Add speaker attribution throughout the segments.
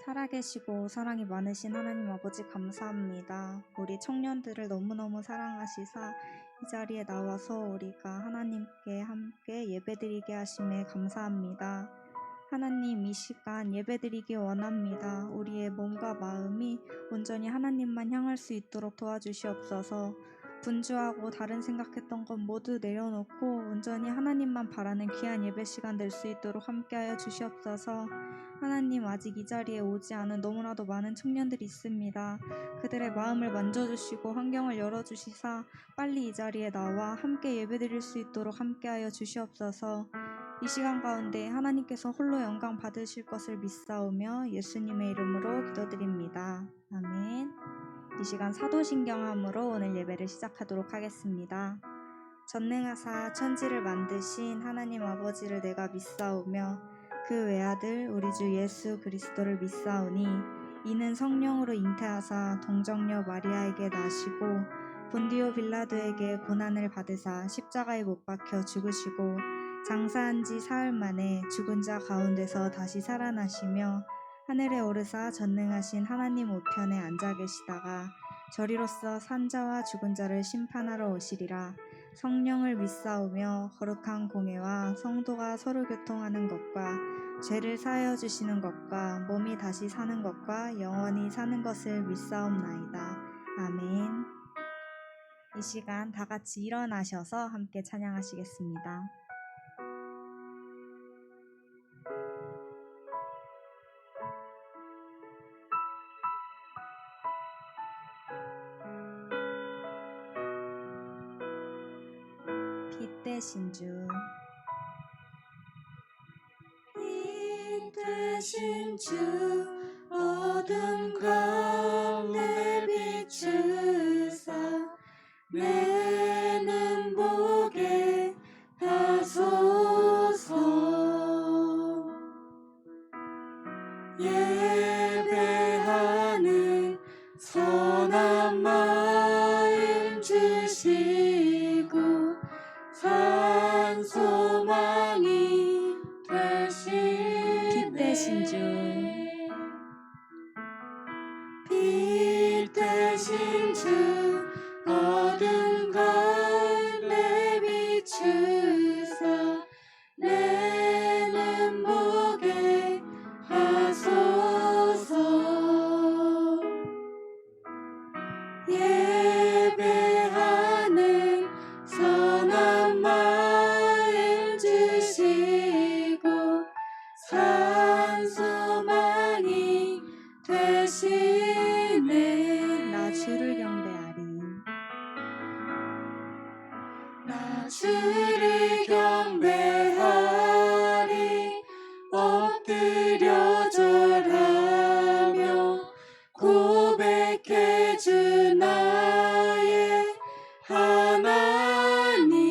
Speaker 1: 살아계시고 사랑이 많으신 하나님 아버지 감사합니다. 우리 청년들을 너무너무 사랑하시사 이 자리에 나와서 우리가 하나님께 함께 예배드리게 하심에 감사합니다. 하나님, 이 시간 예배드리기 원합니다. 우리의 몸과 마음이 온전히 하나님만 향할 수 있도록 도와주시옵소서. 분주하고 다른 생각했던 것 모두 내려놓고 온전히 하나님만 바라는 귀한 예배 시간 될 수 있도록 함께하여 주시옵소서. 하나님, 아직 이 자리에 오지 않은 너무나도 많은 청년들이 있습니다. 그들의 마음을 만져주시고 환경을 열어주시사 빨리 이 자리에 나와 함께 예배드릴 수 있도록 함께하여 주시옵소서. 이 시간 가운데 하나님께서 홀로 영광 받으실 것을 믿사오며 예수님의 이름으로 기도드립니다. 아멘. 이 시간 사도신경함으로 오늘 예배를 시작하도록 하겠습니다. 전능하사 천지를 만드신 하나님 아버지를 내가 믿사오며 그 외아들 우리 주 예수 그리스도를 믿사오니 이는 성령으로 잉태하사 동정녀 마리아에게 나시고 본디오 빌라도에게 고난을 받으사 십자가에 못 박혀 죽으시고 장사한 지 사흘 만에 죽은 자 가운데서 다시 살아나시며 하늘에 오르사 전능하신 하나님 우편에 앉아 계시다가 저리로서 산자와 죽은 자를 심판하러 오시리라. 성령을 믿사오며 거룩한 공회와 성도가 서로 교통하는 것과 죄를 사하여 주시는 것과 몸이 다시 사는 것과 영원히 사는 것을 믿사옵나이다. 아멘. 이 시간 다 같이 일어나셔서 함께 찬양하시겠습니다. 빛 대신 주
Speaker 2: 빛 대신 주 어둠 가운데 비추사 내 눈 보게 하소서. 예배하는 선한 마음 주시고 산 소망이
Speaker 1: 빛 대신 주
Speaker 2: 빛 대신 주 어둠 가운데 비추사 내 눈 보게 하소서. 예배하는 선한 마음 주시고 산 소망이 되시네.
Speaker 1: 나 주를 경배하리.
Speaker 2: 나 주를 경배하리. 엎드려 절하며 고백해 주 나의 하나님.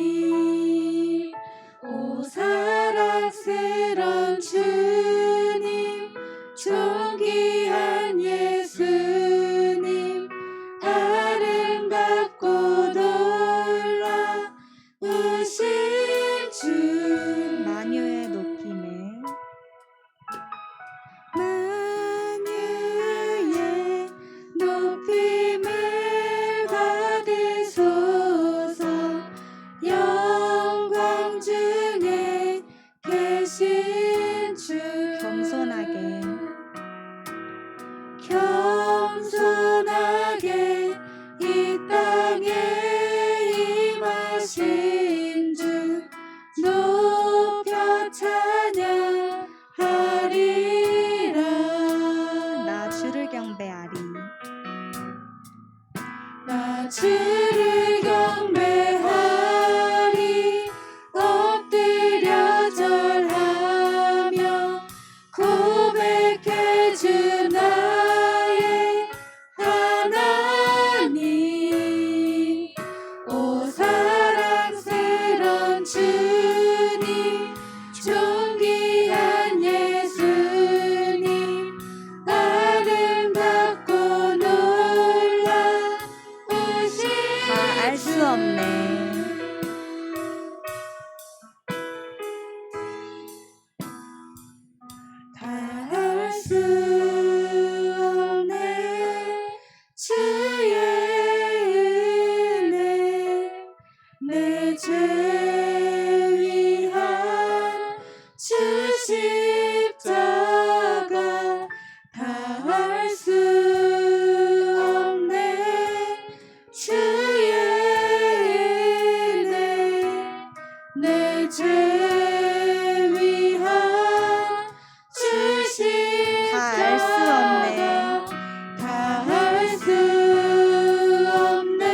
Speaker 2: 오 사랑스런 주님, 존귀한 예수님, 아름답고 놀라우신 주.
Speaker 1: 만유의 높임에
Speaker 2: 만유의 높임을 받으소서. 영광 중에 계신 주. 겸손하게 이 땅에 임하신 주 높여 찬양하리라.
Speaker 1: 나 주를 경배하리.
Speaker 2: 나 주를 경배하리. 엎드려 절하며 고백해 주 나의 하나님. 오 사랑스런 주님, 존귀한 예수님, 아름답고 놀라우신
Speaker 1: 다 알 수 없네.
Speaker 2: 다 알 수 주 십자가 다할 수 없네. 주의 은혜 내 죄 위한 주
Speaker 1: 다알 수 없네.
Speaker 2: 십자가 다할 수 없네.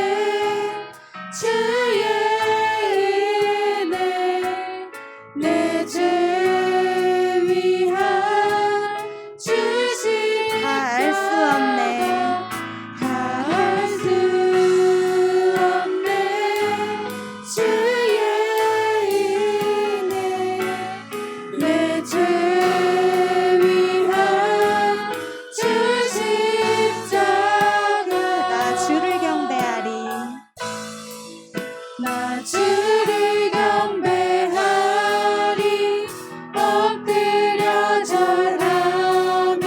Speaker 2: 주의 은혜 내 죄 위한 주
Speaker 1: 다알 수 없네.
Speaker 2: 십자가 다할 수 없네. 주의 은혜 내 죄 위한 주 십자가
Speaker 1: 나 주를 경배하리.
Speaker 2: 나 주를 경배하리. 엎드려 절하며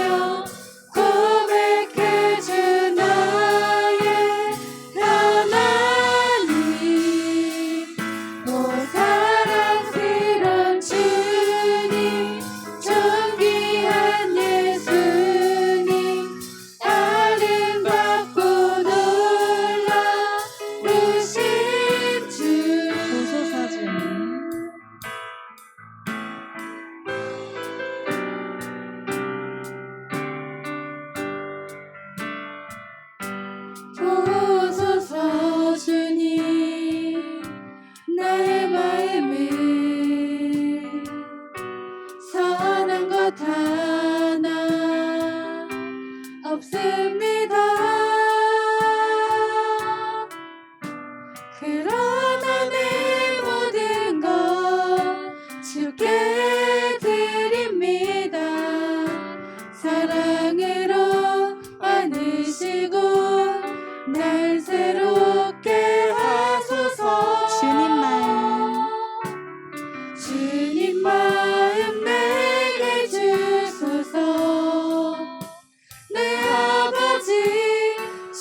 Speaker 2: 고백해 주 나의 하나님. 오 사랑스런 주님, 존귀한 예수님, 아름답고 놀라우신 주.
Speaker 1: 보소서 주님.
Speaker 2: 보소서 주님, 나의 마음을 선한 것 하나 없습니다. 그러나 내 모든 것 주께 드립니다. 사랑으로 안으시고 날 새롭게 하소서.
Speaker 1: 주님 마음.
Speaker 2: 주님 마음 내게 주소서. 내 아버지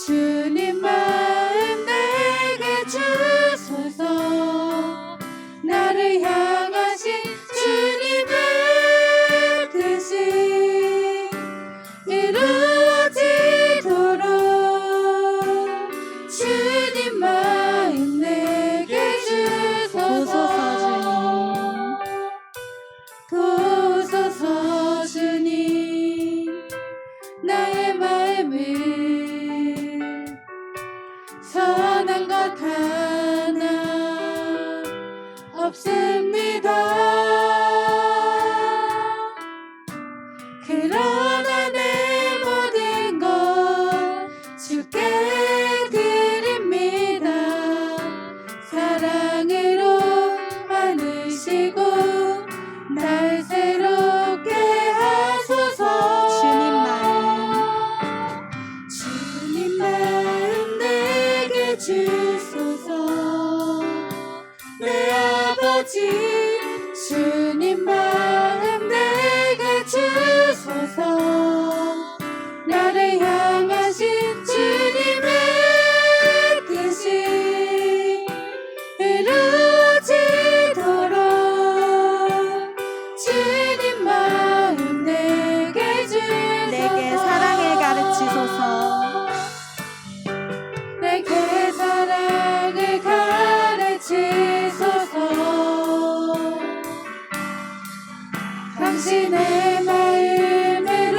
Speaker 2: 주님 마음 내게 주소서. 나를 향하신 주님의 뜻이 이루어지도록 주님 마음 내게
Speaker 1: 보소서
Speaker 2: 보소서 주님, 나의 마음을 선한 것 하나 없습니다. 그러나 내 모든 것 주께 드립니다. 사랑으로 안으시고 날 새롭게 하소서.
Speaker 1: 주님 마음.
Speaker 2: 주님 마음 내게 주소서. 내 아버지 주님 마음 내게 주소서. 나를 향하신 주님의 뜻이 이루어지도록 주님 마음 내게 주소서.
Speaker 1: 내게 사랑을 가르치소서.
Speaker 2: 내게 사랑을 가르치소서. 당신의 마음으로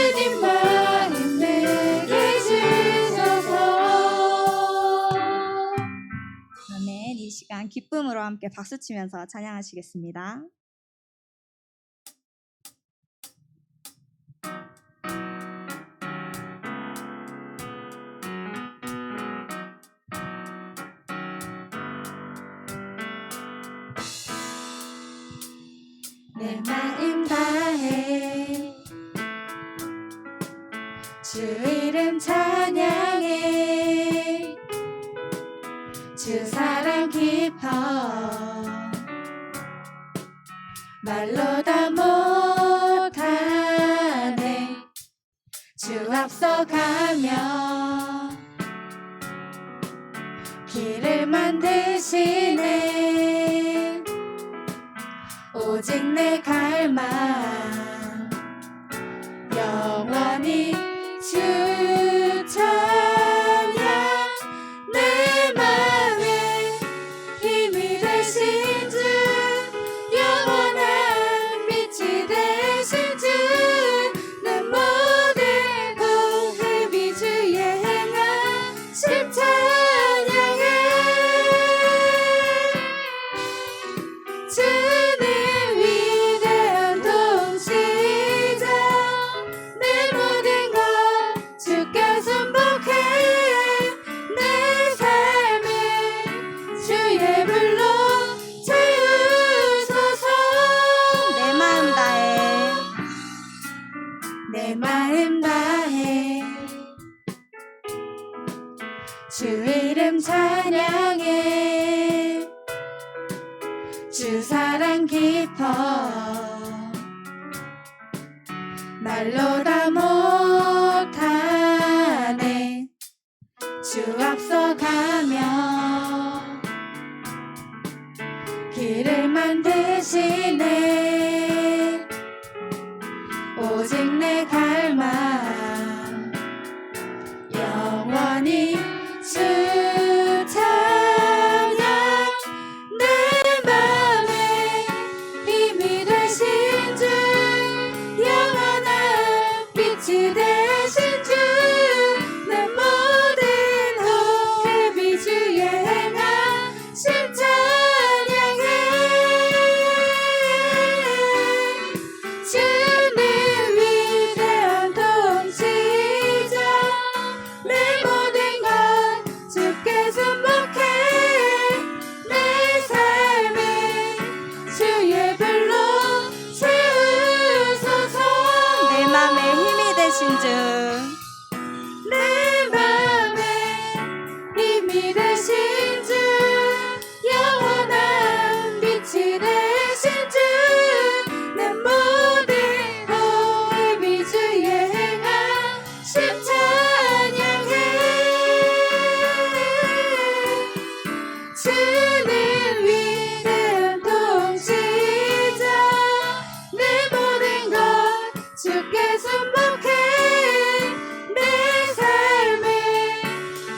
Speaker 2: 주님 마음 내게 주소서.
Speaker 1: 아멘. 이 시간 기쁨으로 함께 박수치면서 찬양하시겠습니다.
Speaker 2: 내 마음 다해 주 이름 찬양해. 주 사랑 깊어 말로 다 못하네. 주 앞서가며 길을 만드시네. 오직 내 갈망 영원히 주 찬양. 내 맘에 힘이 되신 주 영원한 빛이 되신 주 내 모든 호흡이 주의 행하심 찬양해. 주는 위대한 통치자 내 모든 것 주께 순복해. 내 삶을 주의 불로 채우소서.
Speaker 1: 내 마음 다해
Speaker 2: 내 마음 다해 주 이름 찬양해. 주 사랑 깊어 말로 다 못하네. 주 앞서가며 길을 만드시네. 오직 내 갈망 영원히 주 찬양. 내 맘에 힘이 되신 주 영원한 빛이 되신 주 내 모든 호흡이 주의 행하심 찬양해. 주는 위대한 통치자 내 모든 것 주께 순복해. 내 삶을 주의 불로 채우소서.
Speaker 1: 내 맘에 힘이 되신 주
Speaker 2: 내 맘에 힘이 되신 주 영원한 빛이 되신 주 내 모든 호흡이 주의 행하심 찬양해. 주는 위대한 통치자 내 모든 것 주께 순복해. 내 삶을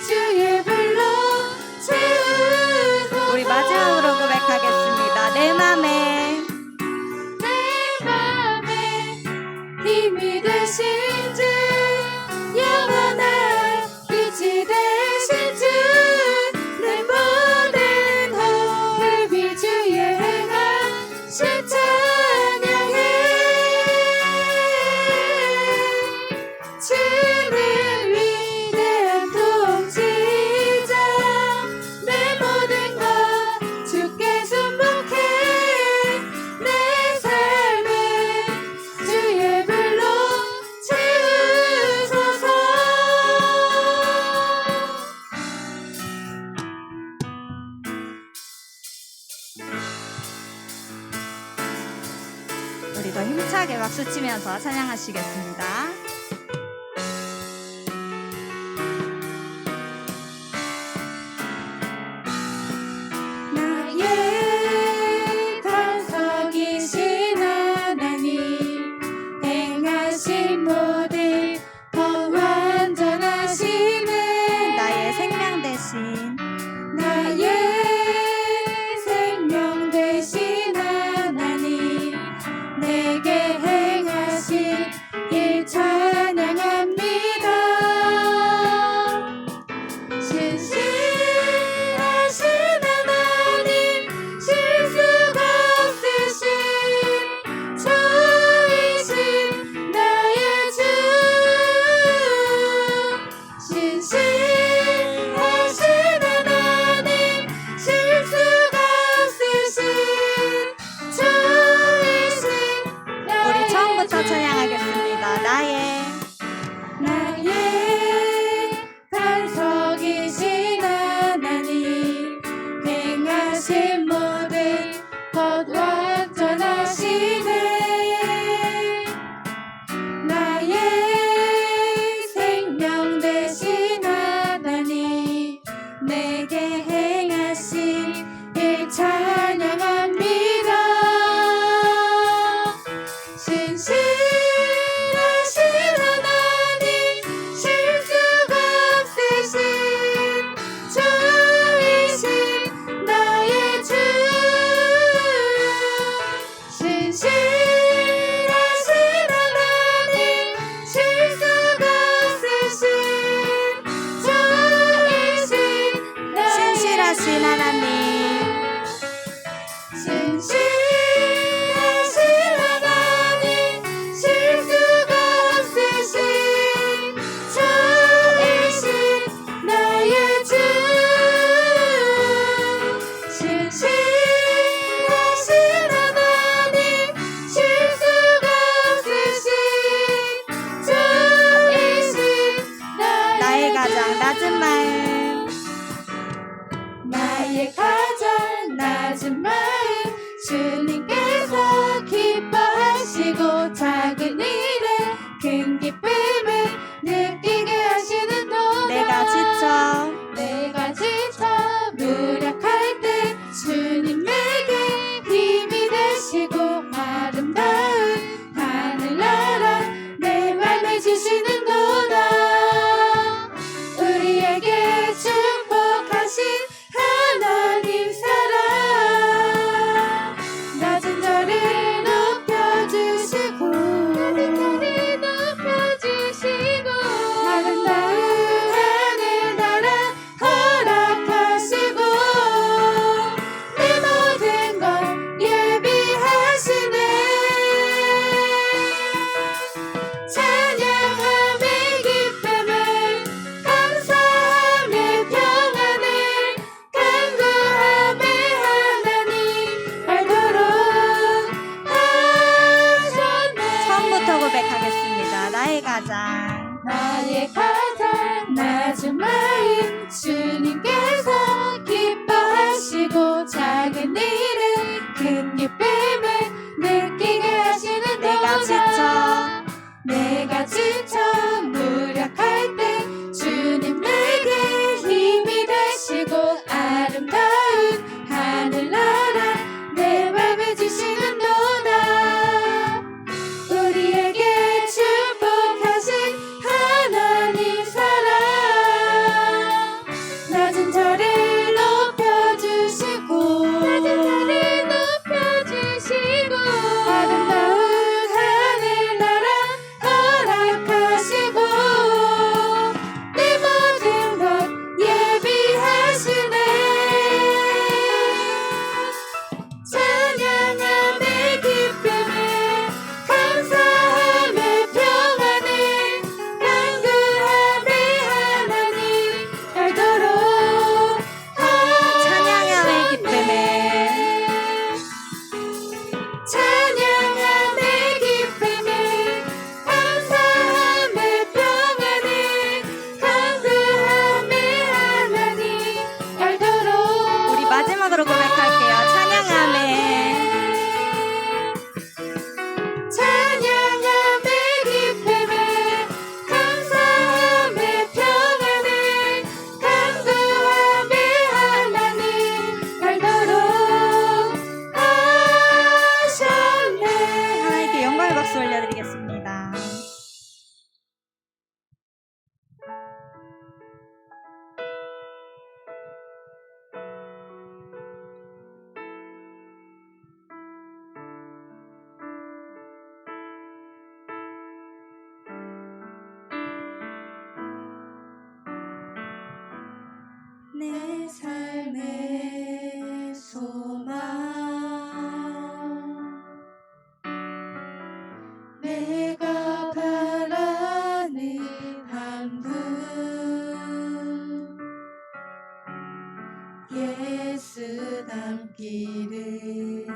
Speaker 2: 주의 불로 채우소서.
Speaker 1: 우리 마지막으로 고백하겠습니다. 내 맘에
Speaker 2: 내 맘에 힘이 되신 주 영원한 빛이 되신 주 내 모든 호흡이 주의 행하심 찬양해. 주는 위대한 통치자 내 모든 것 주께 순복해. 내 삶을 주의 불로 채우소서.
Speaker 1: 우리 더 힘차게 박수치면서 찬양하시겠습니다.
Speaker 2: 나의 반석이신 하나님 행하신 모든 더 완전하시네.
Speaker 1: 나의 생명 대신
Speaker 2: 나의 생명 되신 하나님 내게 행하신 일 참 나의 가장 낮은 마음 주님께서 기뻐하시고 작은 일은 큰 기쁨을 느끼게 하시는도다. 내가 지쳐 무력할 때 주님 내게 힘이 되시고 아름다운 하늘나라 내 맘에 주시는도다. 우리에게 축복하신 하나님 사랑 낮은 자를 높여주시고 아름다운 하늘나라 허락하시고 내 모든 것 예비하시네. 찬양함의 기쁨을 감사함의 평안을 간구함의 하나님 알도록
Speaker 1: 찬양함의 기쁨을
Speaker 2: 찬양함의 기쁨을 감사함의 평안을 간구함의 하나님 알도록
Speaker 1: 우리 마지막으로 고백할게요. 찬양함의
Speaker 2: 찬양함의 기쁨을 감사함의 평안을 간구함의 하나님 알도록 하셨네.
Speaker 1: 하나님께 영광의 박수 올려드리겠습니다.
Speaker 2: 내 삶의 소망 내가 바라는 한 분 예수 닮기를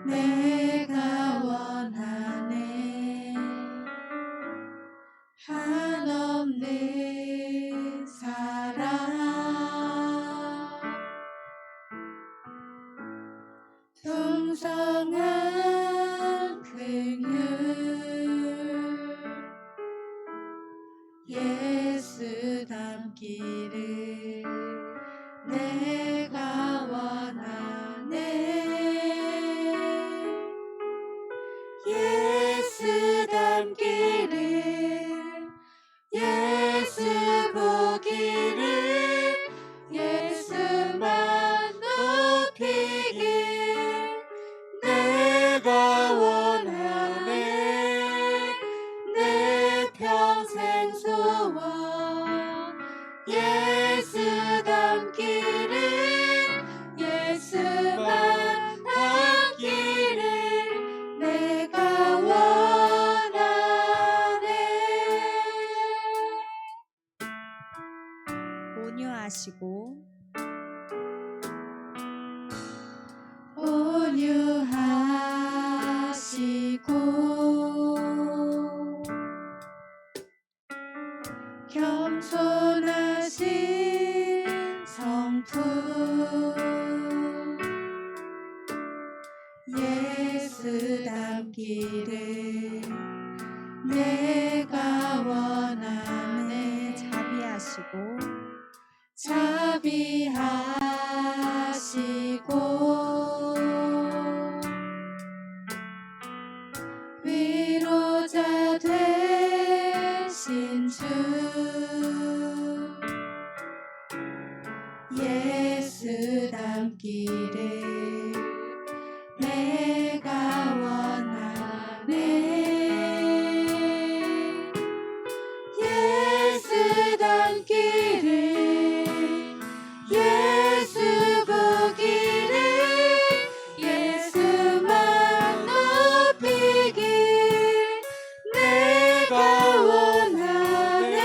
Speaker 2: 내가 원하네. 한없는 사랑 풍성한 긍휼 예수 닮기를 내가 원하네. 예수 닮기를 예수 보기를 예수만 높이길 내가 원하네. 내 평생 소원 예수 닮기를 예수만 닮기를 내가 원하네.
Speaker 1: 온유하시고
Speaker 2: 온유하시고 겸손하신 성품 예수 닮기를 내가 원하네.
Speaker 1: 자비하시고
Speaker 2: 자비하시고 위로자 되신 주 예수 닮기를 내가 원하네. 예수 닮기를 예수 보기를 예수만 높이길 내가 원하네.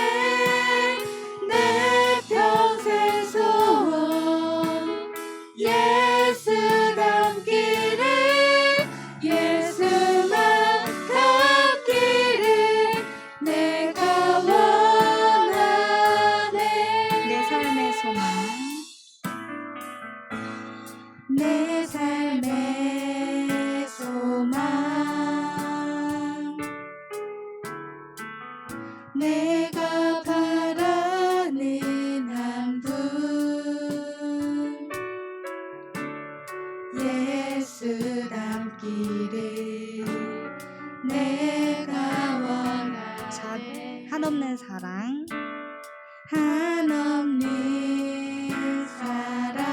Speaker 2: 내 평생 소원 예수 내가 바라는 한 분 예수 닮기를 내가
Speaker 1: 자,
Speaker 2: 원하네.
Speaker 1: 한없는 사랑.
Speaker 2: 한없는 사랑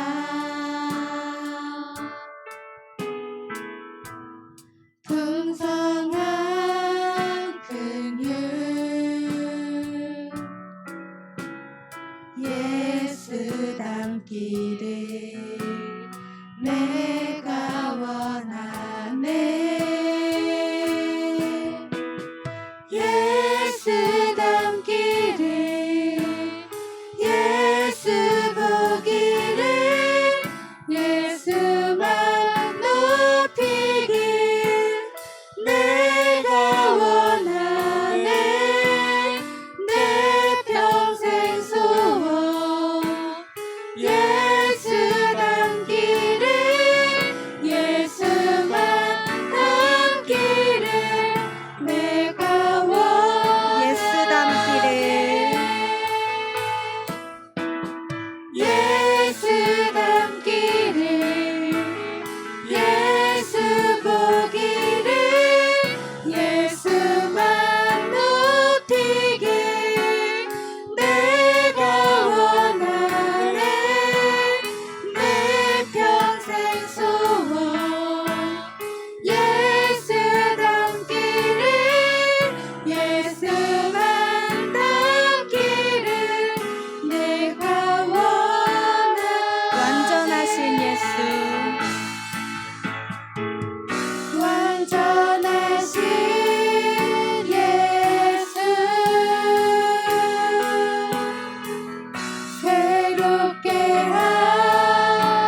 Speaker 2: 풍성한 긍휼 예수 닮기를 내가 원하네. 예수 닮기를 예수 보기를 예수만 높이길 내가 원하네. 내 평생 소원 예수 닮기를 예수만 닮기를 내가 원하네.
Speaker 1: 예수 닮기를.
Speaker 2: 예수 닮기를 예수 보기를 예수만 높이길 내가 원하네. 내 평생 소원 예수 닮기를 예수만 닮기를 내가 원하네.
Speaker 1: 완전하신 예수.
Speaker 2: 완전하신 예수 새롭게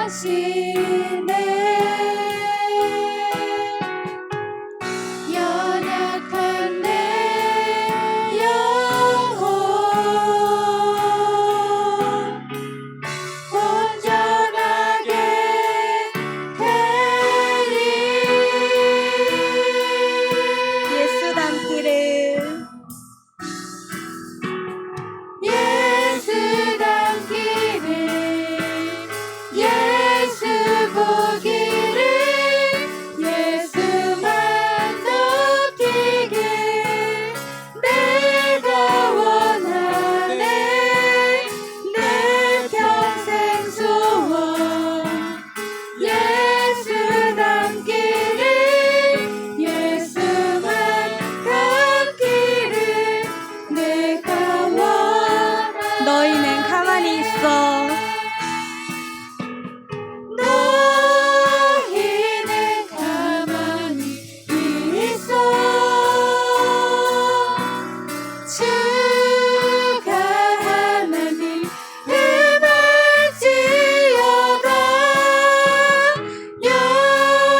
Speaker 2: 하시네. 연약한 내 영혼 온전하게 되리.
Speaker 1: 예수 닮기를.
Speaker 2: 예수 닮기를 예수 보기를 예수만 높이길 내가 원하네. 내 평생 소원 예수 닮기를 예수만 닮기를 내가 원하네.
Speaker 1: 너희는 가만히 있어.
Speaker 2: 너희는 가만히 있어. 주가 하나님 행할지어다.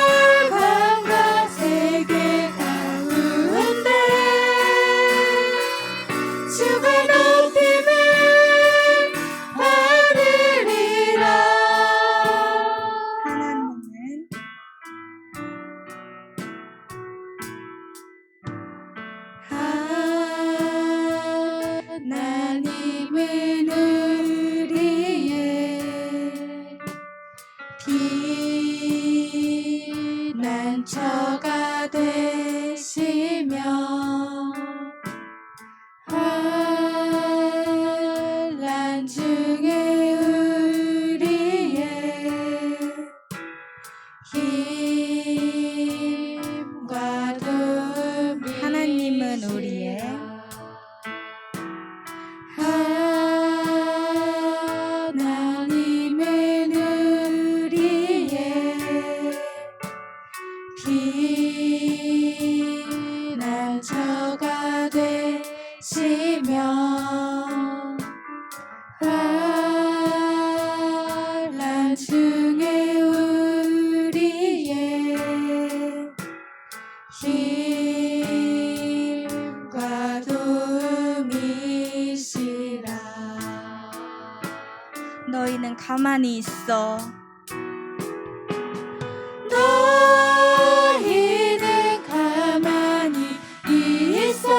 Speaker 2: 열방과 세계 가운데 주가 높임을 받으리라.
Speaker 1: 하나님은
Speaker 2: 하나님은 우리의 피난처가 되시며 환난 중에 우리의 힘과 도움이
Speaker 1: 하나님은 우리의
Speaker 2: 하나님은 우리의 피난처가 되시며 환난 중에 우리의 힘과 도움이시라.
Speaker 1: 너희는 가만히 있어.
Speaker 2: 너희는 가만히 있어.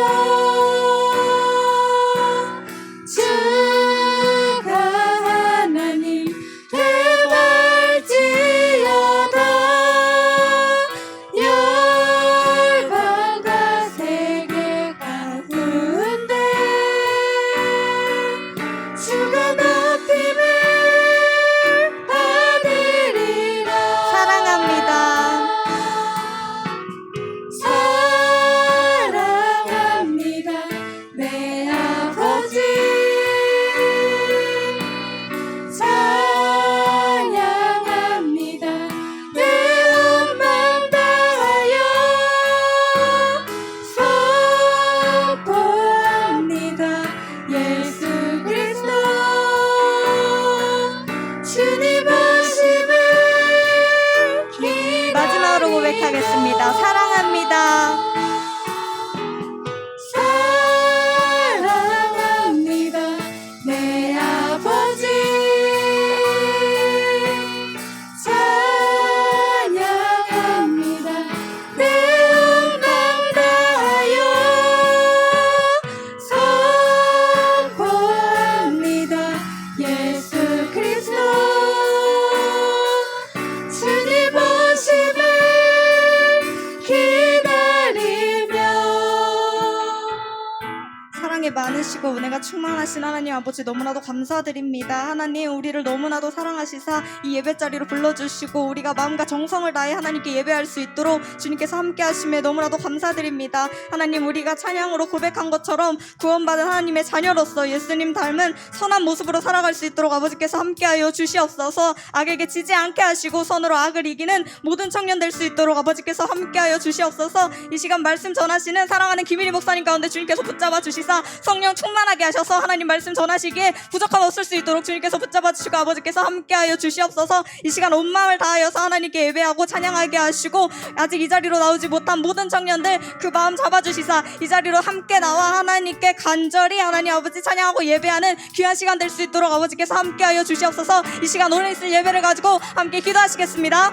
Speaker 1: 사랑이 많으시고 은혜가 충만하신 하나님 아버지 너무나도 감사드립니다. 하나님 우리를 너무나도 사랑하시사 이 예배 자리로 불러주시고 우리가 마음과 정성을 다해 하나님께 예배할 수 있도록 주님께서 함께 하심에 너무나도 감사드립니다. 하나님 우리가 찬양으로 고백한 것처럼 구원받은 하나님의 자녀로서 예수님 닮은 선한 모습으로 살아갈 수 있도록 아버지께서 함께하여 주시옵소서. 악에게 지지 않게 하시고 선으로 악을 이기는 모든 청년 될 수 있도록 아버지께서 함께하여 주시옵소서. 이 시간 말씀 전하시는 사랑하는 김일희 목사님 가운데 주님께서 붙잡아 주시사 성령 충만하게 하셔서 하나님 말씀 전하시기에 부족함 없을 수 있도록 주님께서 붙잡아 주시고 아버지께서 함께하여 주시옵소서. 이 시간 온 마음을 다하여서 하나님께 예배하고 찬양하게 하시고 아직 이 자리로 나오지 못한 모든 청년들 그 마음 잡아주시사 이 자리로 함께 나와 하나님께 간절히 하나님 아버지 찬양하고 예배하는 귀한 시간 될 수 있도록 아버지께서 함께하여 주시옵소서. 이 시간 오늘 있을 예배를 가지고 함께 기도하시겠습니다.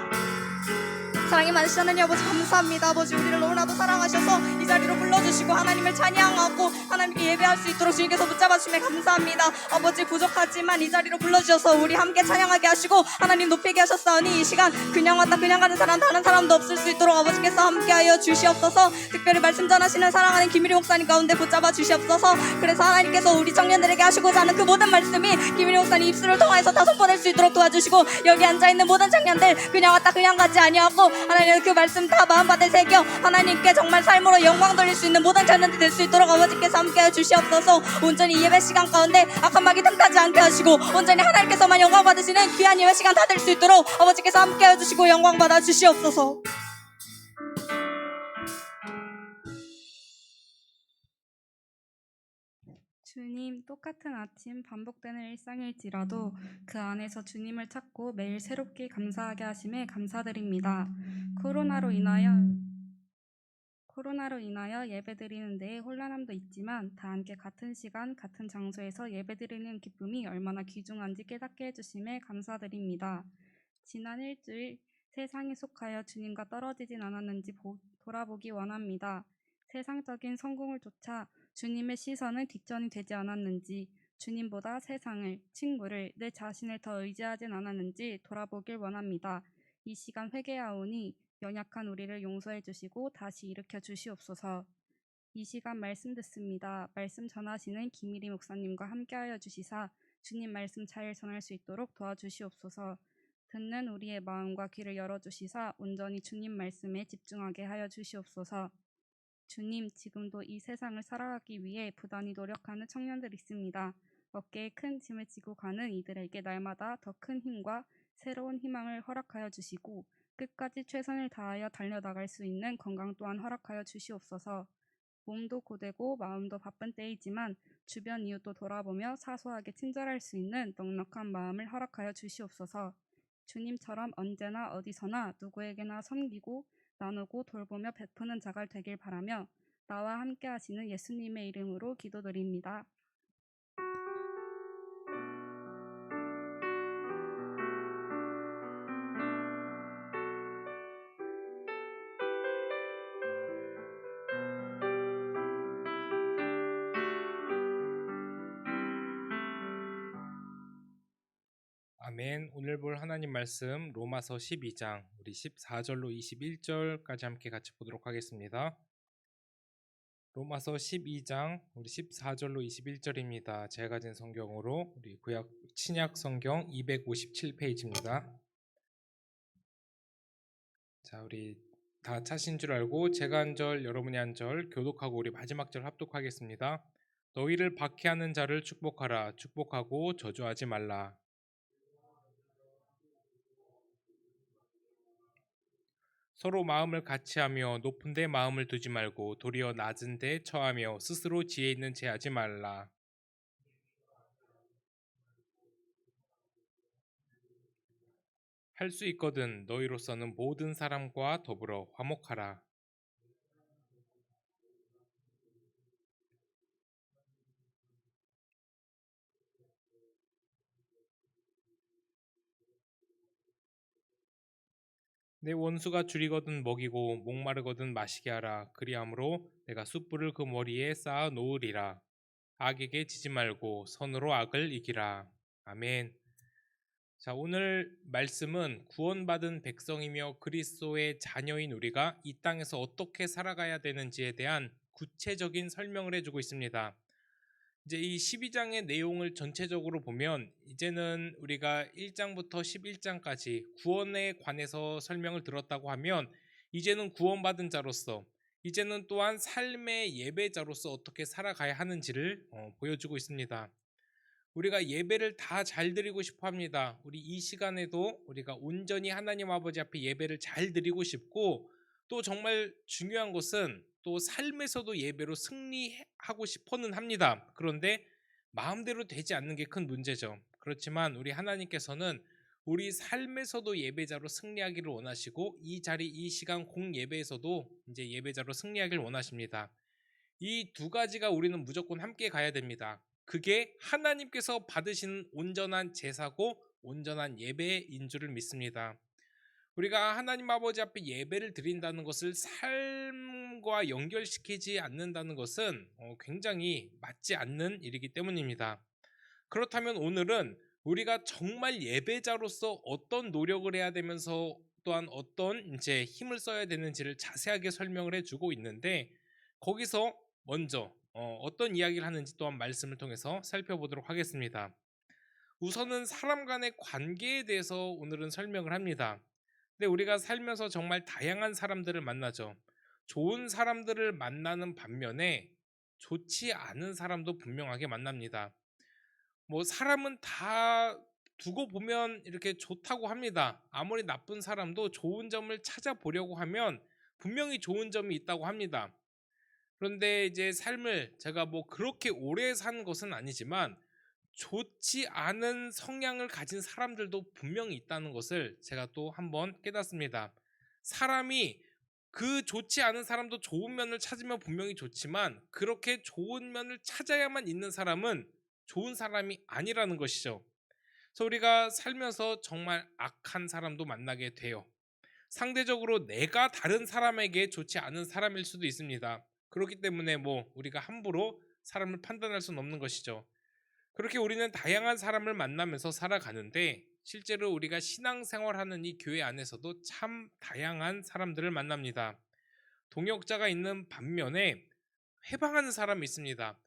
Speaker 1: 사랑이 많으신 하나님 아버지 감사합니다. 아버지 우리를 너무나도 사랑하셔서 이 자리로 불러주시고 하나님을 찬양하고 하나님께 예배할 수 있도록 주님께서 붙잡아주시면 감사합니다. 아버지 부족하지만 이 자리로 불러주셔서 우리 함께 찬양하게 하시고 하나님 높이게 하셨사오니 이 시간 그냥 왔다 그냥 가는 사람 다른 사람도 없을 수 있도록 아버지께서 함께하여 주시옵소서. 특별히 말씀 전하시는 사랑하는 김일희 목사님 가운데 붙잡아 주시옵소서. 그래서 하나님께서 우리 청년들에게 하시고자 하는 그 모든 말씀이 김일희 목사님 입술을 통해서 다 선포될 수 있도록 도와주시고 여기 앉아있는 모든 청년들 그냥 왔다 그냥 가지 아니하고 하나님 그 말씀 다 마음밭에 새겨 하나님께 정말 삶으로 영광 돌릴 수 있는 모든 자녀들 될 수 있도록 아버지께서 함께해 주시옵소서. 온전히 예배 시간 가운데 악한 마귀 틈타지 않게 하시고 온전히 하나님께서만 영광 받으시는 귀한 예배 시간 다 될 수 있도록 아버지께서 함께해 주시고 영광 받아 주시옵소서.
Speaker 3: 주님, 똑같은 아침 반복되는 일상일지라도 그 안에서 주님을 찾고 매일 새롭게 감사하게 하심에 감사드립니다. 코로나로 인하여 예배드리는 데에 혼란함도 있지만 다 함께 같은 시간, 같은 장소에서 예배드리는 기쁨이 얼마나 귀중한지 깨닫게 해주심에 감사드립니다. 지난 일주일 세상에 속하여 주님과 떨어지진 않았는지 돌아보기 원합니다. 세상적인 성공을 쫓아 주님의 시선은 뒷전이 되지 않았는지, 주님보다 세상을, 친구를, 내 자신을 더 의지하진 않았는지 돌아보길 원합니다. 이 시간 회개하오니 연약한 우리를 용서해 주시고 다시 일으켜 주시옵소서. 이 시간 말씀 듣습니다. 말씀 전하시는 김일희 목사님과 함께하여 주시사 주님 말씀 잘 전할 수 있도록 도와주시옵소서. 듣는 우리의 마음과 귀를 열어주시사 온전히 주님 말씀에 집중하게 하여 주시옵소서. 주님, 지금도 이 세상을 살아가기 위해 부단히 노력하는 청년들 있습니다. 어깨에 큰 짐을 지고 가는 이들에게 날마다 더 큰 힘과 새로운 희망을 허락하여 주시고 끝까지 최선을 다하여 달려나갈 수 있는 건강 또한 허락하여 주시옵소서. 몸도 고되고 마음도 바쁜 때이지만 주변 이웃도 돌아보며 사소하게 친절할 수 있는 넉넉한 마음을 허락하여 주시옵소서. 주님처럼 언제나 어디서나 누구에게나 섬기고 나누고 돌보며 베푸는 자가 되길 바라며 나와 함께 하시는 예수님의 이름으로 기도드립니다.
Speaker 4: 아멘. 오늘 볼 하나님 말씀 로마서 12장 우리 14절로 21절까지 함께 같이 보도록 하겠습니다. 로마서 12장 우리 14절로 21절입니다. 제가 가진 성경으로 우리 구약 신약 성경 257페이지입니다. 자, 우리 다 차신 줄 알고 제가 한 절 여러분이 한 절 교독하고 우리 마지막 절 합독하겠습니다. 너희를 박해하는 자를 축복하라. 축복하고 저주하지 말라. 서로 마음을 같이하며 높은 데 마음을 두지 말고 도리어 낮은 데 처하며 스스로 지혜 있는 체 하지 말라. 할 수 있거든 너희로서는 모든 사람과 더불어 화목하라. 내 원수가 줄이거든 먹이고 목마르거든 마시게 하라. 그리함으로 내가 숯불을 그 머리에 쌓아 놓으리라. 악에게 지지 말고 선으로 악을 이기라. 아멘. 자, 오늘 말씀은 구원받은 백성이며 그리스도의 자녀인 우리가 이 땅에서 어떻게 살아가야 되는지에 대한 구체적인 설명을 해주고 있습니다. 이제 이 12장의 내용을 전체적으로 보면 이제는 우리가 1장부터 11장까지 구원에 관해서 설명을 들었다고 하면 이제는 구원받은 자로서 이제는 또한 삶의 예배자로서 어떻게 살아가야 하는지를 보여주고 있습니다. 우리가 예배를 다 잘 드리고 싶어 합니다. 우리 이 시간에도 우리가 온전히 하나님 아버지 앞에 예배를 잘 드리고 싶고, 또 정말 중요한 것은 또 삶에서도 예배로 승리하고 싶어는 합니다. 그런데 마음대로 되지 않는 게 큰 문제죠. 그렇지만 우리 하나님께서는 우리 삶에서도 예배자로 승리하기를 원하시고, 이 자리 이 시간 공예배에서도 이제 예배자로 승리하기를 원하십니다. 이 두 가지가 우리는 무조건 함께 가야 됩니다. 그게 하나님께서 받으시는 온전한 제사고 온전한 예배인 줄을 믿습니다. 우리가 하나님 아버지 앞에 예배를 드린다는 것을 삶과 연결시키지 않는다는 것은 굉장히 맞지 않는 일이기 때문입니다. 그렇다면 오늘은 우리가 정말 예배자로서 어떤 노력을 해야 되면서 또한 어떤 이제 힘을 써야 되는지를 자세하게 설명을 해주고 있는데, 거기서 먼저 어떤 이야기를 하는지 또한 말씀을 통해서 살펴보도록 하겠습니다. 우선은 사람 간의 관계에 대해서 오늘은 설명을 합니다. 근데 우리가 살면서 정말 다양한 사람들을 만나죠. 좋은 사람들을 만나는 반면에 좋지 않은 사람도 분명하게 만납니다. 뭐 사람은 다 두고 보면 이렇게 좋다고 합니다. 아무리 나쁜 사람도 좋은 점을 찾아보려고 하면 분명히 좋은 점이 있다고 합니다. 그런데 이제 삶을 제가 뭐 그렇게 오래 산 것은 아니지만 좋지 않은 성향을 가진 사람들도 분명히 있다는 것을 제가 또 한번 깨닫습니다. 사람이 그 좋지 않은 사람도 좋은 면을 찾으면 분명히 좋지만, 그렇게 좋은 면을 찾아야만 있는 사람은 좋은 사람이 아니라는 것이죠. 그래서 우리가 살면서 정말 악한 사람도 만나게 돼요. 상대적으로 내가 다른 사람에게 좋지 않은 사람일 수도 있습니다. 그렇기 때문에 뭐 우리가 함부로 사람을 판단할 수는 없는 것이죠. 그렇게 우리는 다양한 사람을 만나면서 살아가는데, 실제로 우리가 신앙생활하는 이 교회 안에서도 참 다양한 사람들을 만납니다. 동역자가 있는 반면에 회방하는 사람이 있습니다.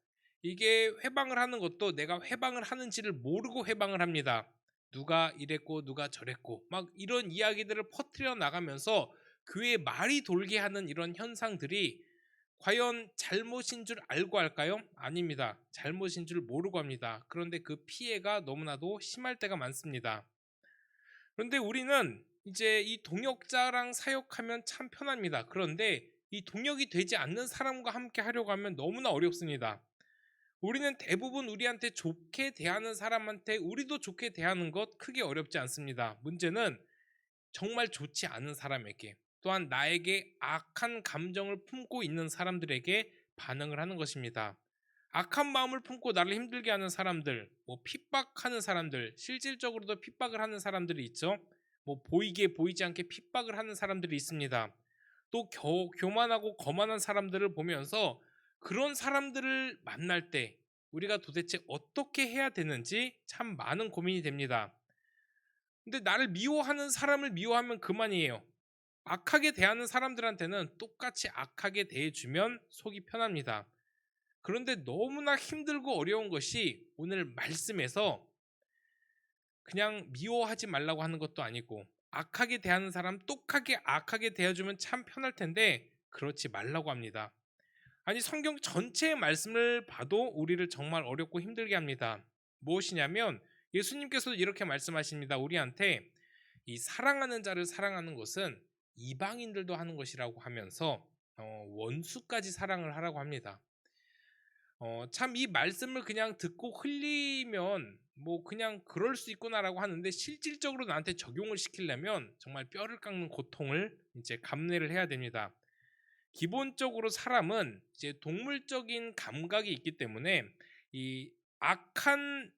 Speaker 4: 이게 회방을 하는 것도 내가 회방을 하는지를 모르고 회방을 합니다. 누가 이랬고 누가 저랬고 막 이런 이야기들을 퍼뜨려 나가면서 교회에 말이 돌게 하는 이런 현상들이 과연 잘못인 줄 알고 할까요? 아닙니다. 잘못인 줄 모르고 합니다. 그런데 그 피해가 너무나도 심할 때가 많습니다. 그런데 우리는 이제 이 동역자랑 사역하면 참 편합니다. 그런데 이 동역이 되지 않는 사람과 함께 하려고 하면 너무나 어렵습니다. 우리는 대부분 우리한테 좋게 대하는 사람한테 우리도 좋게 대하는 것 크게 어렵지 않습니다. 문제는 정말 좋지 않은 사람에게, 또한 나에게 악한 감정을 품고 있는 사람들에게 반응을 하는 것입니다. 악한 마음을 품고 나를 힘들게 하는 사람들, 뭐 핍박하는 사람들, 실질적으로도 핍박을 하는 사람들이 있죠. 뭐 보이게 보이지 않게 핍박을 하는 사람들이 있습니다. 또 교만하고 거만한 사람들을 보면서 그런 사람들을 만날 때 우리가 도대체 어떻게 해야 되는지 참 많은 고민이 됩니다. 근데 나를 미워하는 사람을 미워하면 그만이에요. 악하게 대하는 사람들한테는 똑같이 악하게 대해주면 속이 편합니다. 그런데 너무나 힘들고 어려운 것이 오늘 말씀에서 그냥 미워하지 말라고 하는 것도 아니고, 악하게 대하는 사람 똑하게 악하게 대해주면 참 편할 텐데 그렇지 말라고 합니다. 아니, 성경 전체의 말씀을 봐도 우리를 정말 어렵고 힘들게 합니다. 무엇이냐면 예수님께서도 이렇게 말씀하십니다. 우리한테 이 사랑하는 자를 사랑하는 것은 이방인들도 하는 것이라고 하면서 원수까지 사랑을 하라고 합니다. 참 이 말씀을 그냥 듣고 흘리면 뭐 그냥 그럴 수 있구나라고 하는데, 실질적으로 나한테 적용을 시키려면 정말 뼈를 깎는 고통을 이제 감내를 해야 됩니다. 기본적으로 사람은 이제 동물적인 감각이 있기 때문에 이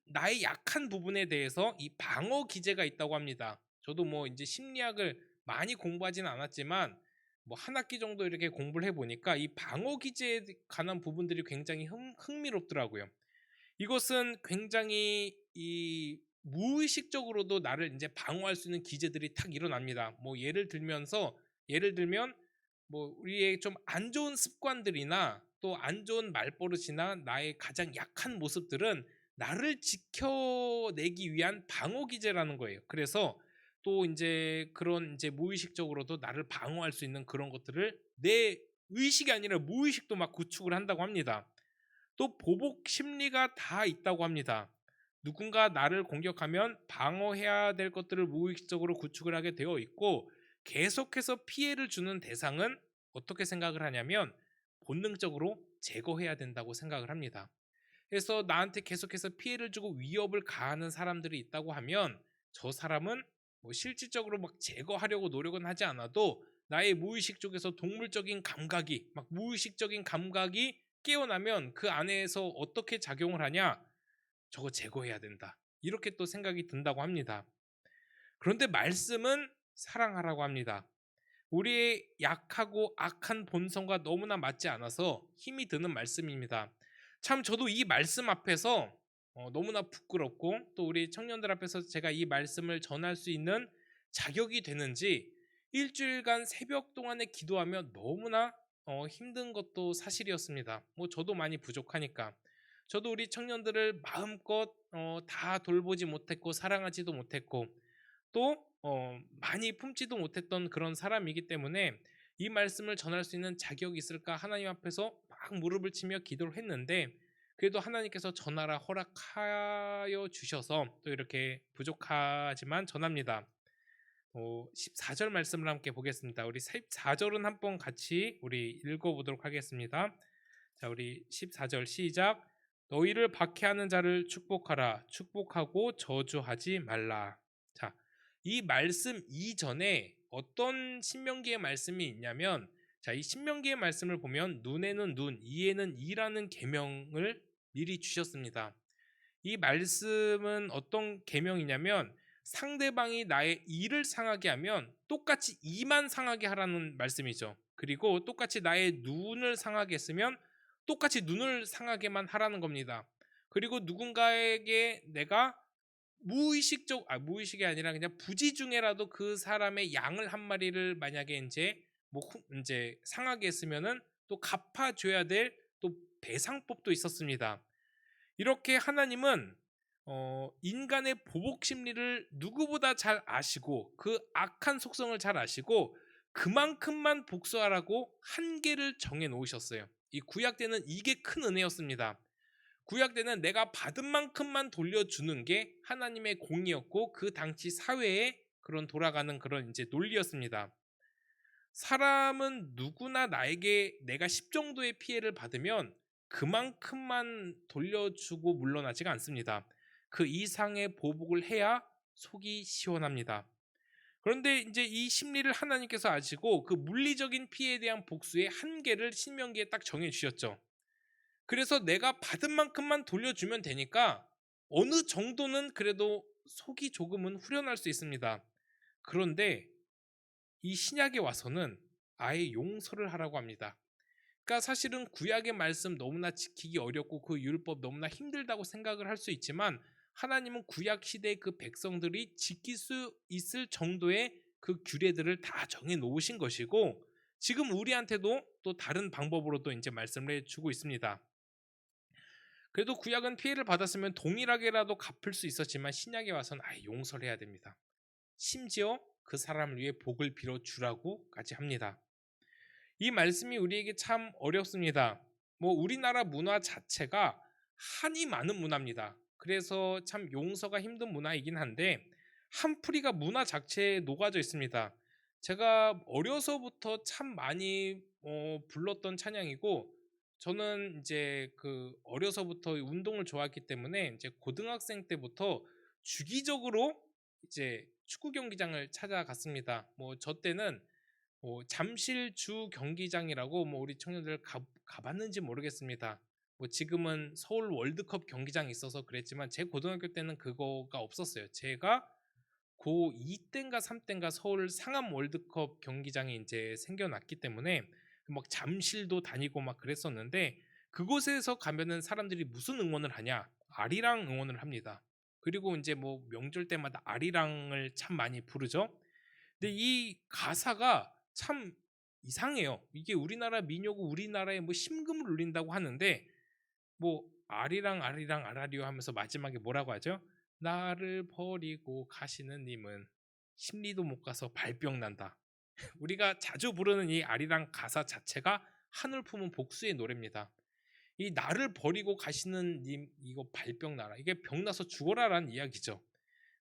Speaker 4: 나의 약한 부분에 대해서 이 방어 기제가 있다고 합니다. 저도 뭐 이제 심리학을 많이 공부하지는 않았지만 뭐 한 학기 정도 이렇게 공부를 해보니까 이 방어 기제에 관한 부분들이 굉장히 흥미롭더라고요. 이것은 굉장히 이 무의식적으로도 나를 이제 방어할 수 있는 기제들이 탁 일어납니다. 뭐 예를 들면 뭐 우리의 좀 안 좋은 습관들이나 또 안 좋은 말버릇이나 나의 가장 약한 모습들은 나를 지켜내기 위한 방어 기제라는 거예요. 그래서 또 이제 그런 이제 무의식적으로도 나를 방어할 수 있는 그런 것들을 내 의식이 아니라 무의식도 막 구축을 한다고 합니다. 또 보복 심리가 다 있다고 합니다. 누군가 나를 공격하면 방어해야 될 것들을 무의식적으로 구축을 하게 되어 있고, 계속해서 피해를 주는 대상은 어떻게 생각을 하냐면 본능적으로 제거해야 된다고 생각을 합니다. 그래서 나한테 계속해서 피해를 주고 위협을 가하는 사람들이 있다고 하면 저 사람은 뭐 실질적으로 막 제거하려고 노력은 하지 않아도 나의 무의식 쪽에서 동물적인 감각이 막 무의식적인 감각이 깨어나면 그 안에서 어떻게 작용을 하냐, 저거 제거해야 된다, 이렇게 또 생각이 든다고 합니다. 그런데 말씀은 사랑하라고 합니다. 우리의 약하고 악한 본성과 너무나 맞지 않아서 힘이 드는 말씀입니다. 참 저도 이 말씀 앞에서 너무나 부끄럽고, 또 우리 청년들 앞에서 제가 이 말씀을 전할 수 있는 자격이 되는지 일주일간 새벽 동안에 기도하며 너무나 힘든 것도 사실이었습니다. 뭐 저도 많이 부족하니까. 저도 우리 청년들을 마음껏 다 돌보지 못했고 사랑하지도 못했고 또 많이 품지도 못했던 그런 사람이기 때문에 이 말씀을 전할 수 있는 자격이 있을까 하나님 앞에서 막 무릎을 치며 기도를 했는데, 그래도 하나님께서 전하라 허락하여 주셔서 또 이렇게 부족하지만 전합니다. 14절 말씀을 함께 보겠습니다. 우리 14절은 한번 같이 우리 읽어보도록 하겠습니다. 자, 우리 14절 시작. 너희를 박해하는 자를 축복하라. 축복하고 저주하지 말라. 자, 이 말씀 이전에 어떤 신명기의 말씀이 있냐면, 자, 이 신명기의 말씀을 보면 눈에는 눈, 이에는 이라는 계명을 미리 주셨습니다. 이 말씀은 어떤 계명이냐면 상대방이 나의 이를 상하게 하면 똑같이 이만 상하게 하라는 말씀이죠. 그리고 똑같이 나의 눈을 상하게 했으면 똑같이 눈을 상하게만 하라는 겁니다. 그리고 누군가에게 내가 무의식이 아니라 그냥 부지중에라도 그 사람의 양을 한 마리를 만약에 이제 상하게 했으면은 또 갚아줘야 될 또 배상법도 있었습니다. 이렇게 하나님은 인간의 보복 심리를 누구보다 잘 아시고 그 악한 속성을 잘 아시고 그만큼만 복수하라고 한계를 정해 놓으셨어요. 이 구약 때는 이게 큰 은혜였습니다. 구약 때는 내가 받은 만큼만 돌려주는 게 하나님의 공이었고 그 당시 사회에 그런 돌아가는 그런 이제 논리였습니다. 사람은 누구나 나에게 내가 10 정도의 피해를 받으면 그만큼만 돌려주고 물러나지가 않습니다. 그 이상의 보복을 해야 속이 시원합니다. 그런데 이제 이 심리를 하나님께서 아시고 그 물리적인 피해에 대한 복수의 한계를 신명기에 딱 정해 주셨죠. 그래서 내가 받은 만큼만 돌려주면 되니까 어느 정도는 그래도 속이 조금은 후련할 수 있습니다. 그런데 이 신약에 와서는 아예 용서를 하라고 합니다. 그러니까 사실은 구약의 말씀 너무나 지키기 어렵고 그 율법 너무나 힘들다고 생각을 할 수 있지만, 하나님은 구약 시대의 그 백성들이 지킬 수 있을 정도의 그 규례들을 다 정해 놓으신 것이고, 지금 우리한테도 또 다른 방법으로도 이제 말씀을 해주고 있습니다. 그래도 구약은 피해를 받았으면 동일하게라도 갚을 수 있었지만 신약에 와서는 아예 용서를 해야 됩니다. 심지어 그 사람을 위해 복을 빌어주라고까지 합니다. 이 말씀이 우리에게 참 어렵습니다. 뭐 우리나라 문화 자체가 한이 많은 문화입니다. 그래서 참 용서가 힘든 문화이긴 한데 한풀이가 문화 자체에 녹아져 있습니다. 제가 어려서부터 참 많이 불렀던 찬양이고, 저는 이제 그 어려서부터 운동을 좋아했기 때문에 이제 고등학생 때부터 주기적으로 이제 축구 경기장을 찾아갔습니다. 뭐 저 때는 잠실 주 경기장이라고 뭐 우리 청년들 가봤는지 모르겠습니다. 뭐 지금은 서울 월드컵 경기장이 있어서 그랬지만 제 고등학교 때는 그거가 없었어요. 제가 고2 때인가 3 때인가 서울 상암 월드컵 경기장이 이제 생겨났기 때문에 막 잠실도 다니고 막 그랬었는데, 그곳에서 가면은 사람들이 무슨 응원을 하냐? 아리랑 응원을 합니다. 그리고 이제 뭐 명절 때마다 아리랑을 참 많이 부르죠. 근데 이 가사가 참 이상해요. 이게 우리나라 민요고 우리나라에 뭐 심금을 울린다고 하는데 뭐 아리랑 아리랑 아라리오 하면서 마지막에 뭐라고 하죠? 나를 버리고 가시는 님은 심리도 못 가서 발병 난다. 우리가 자주 부르는 이 아리랑 가사 자체가 한울 품은 복수의 노래입니다. 이 나를 버리고 가시는 님 이거 발병 나라. 이게 병나서 죽어라라는 이야기죠.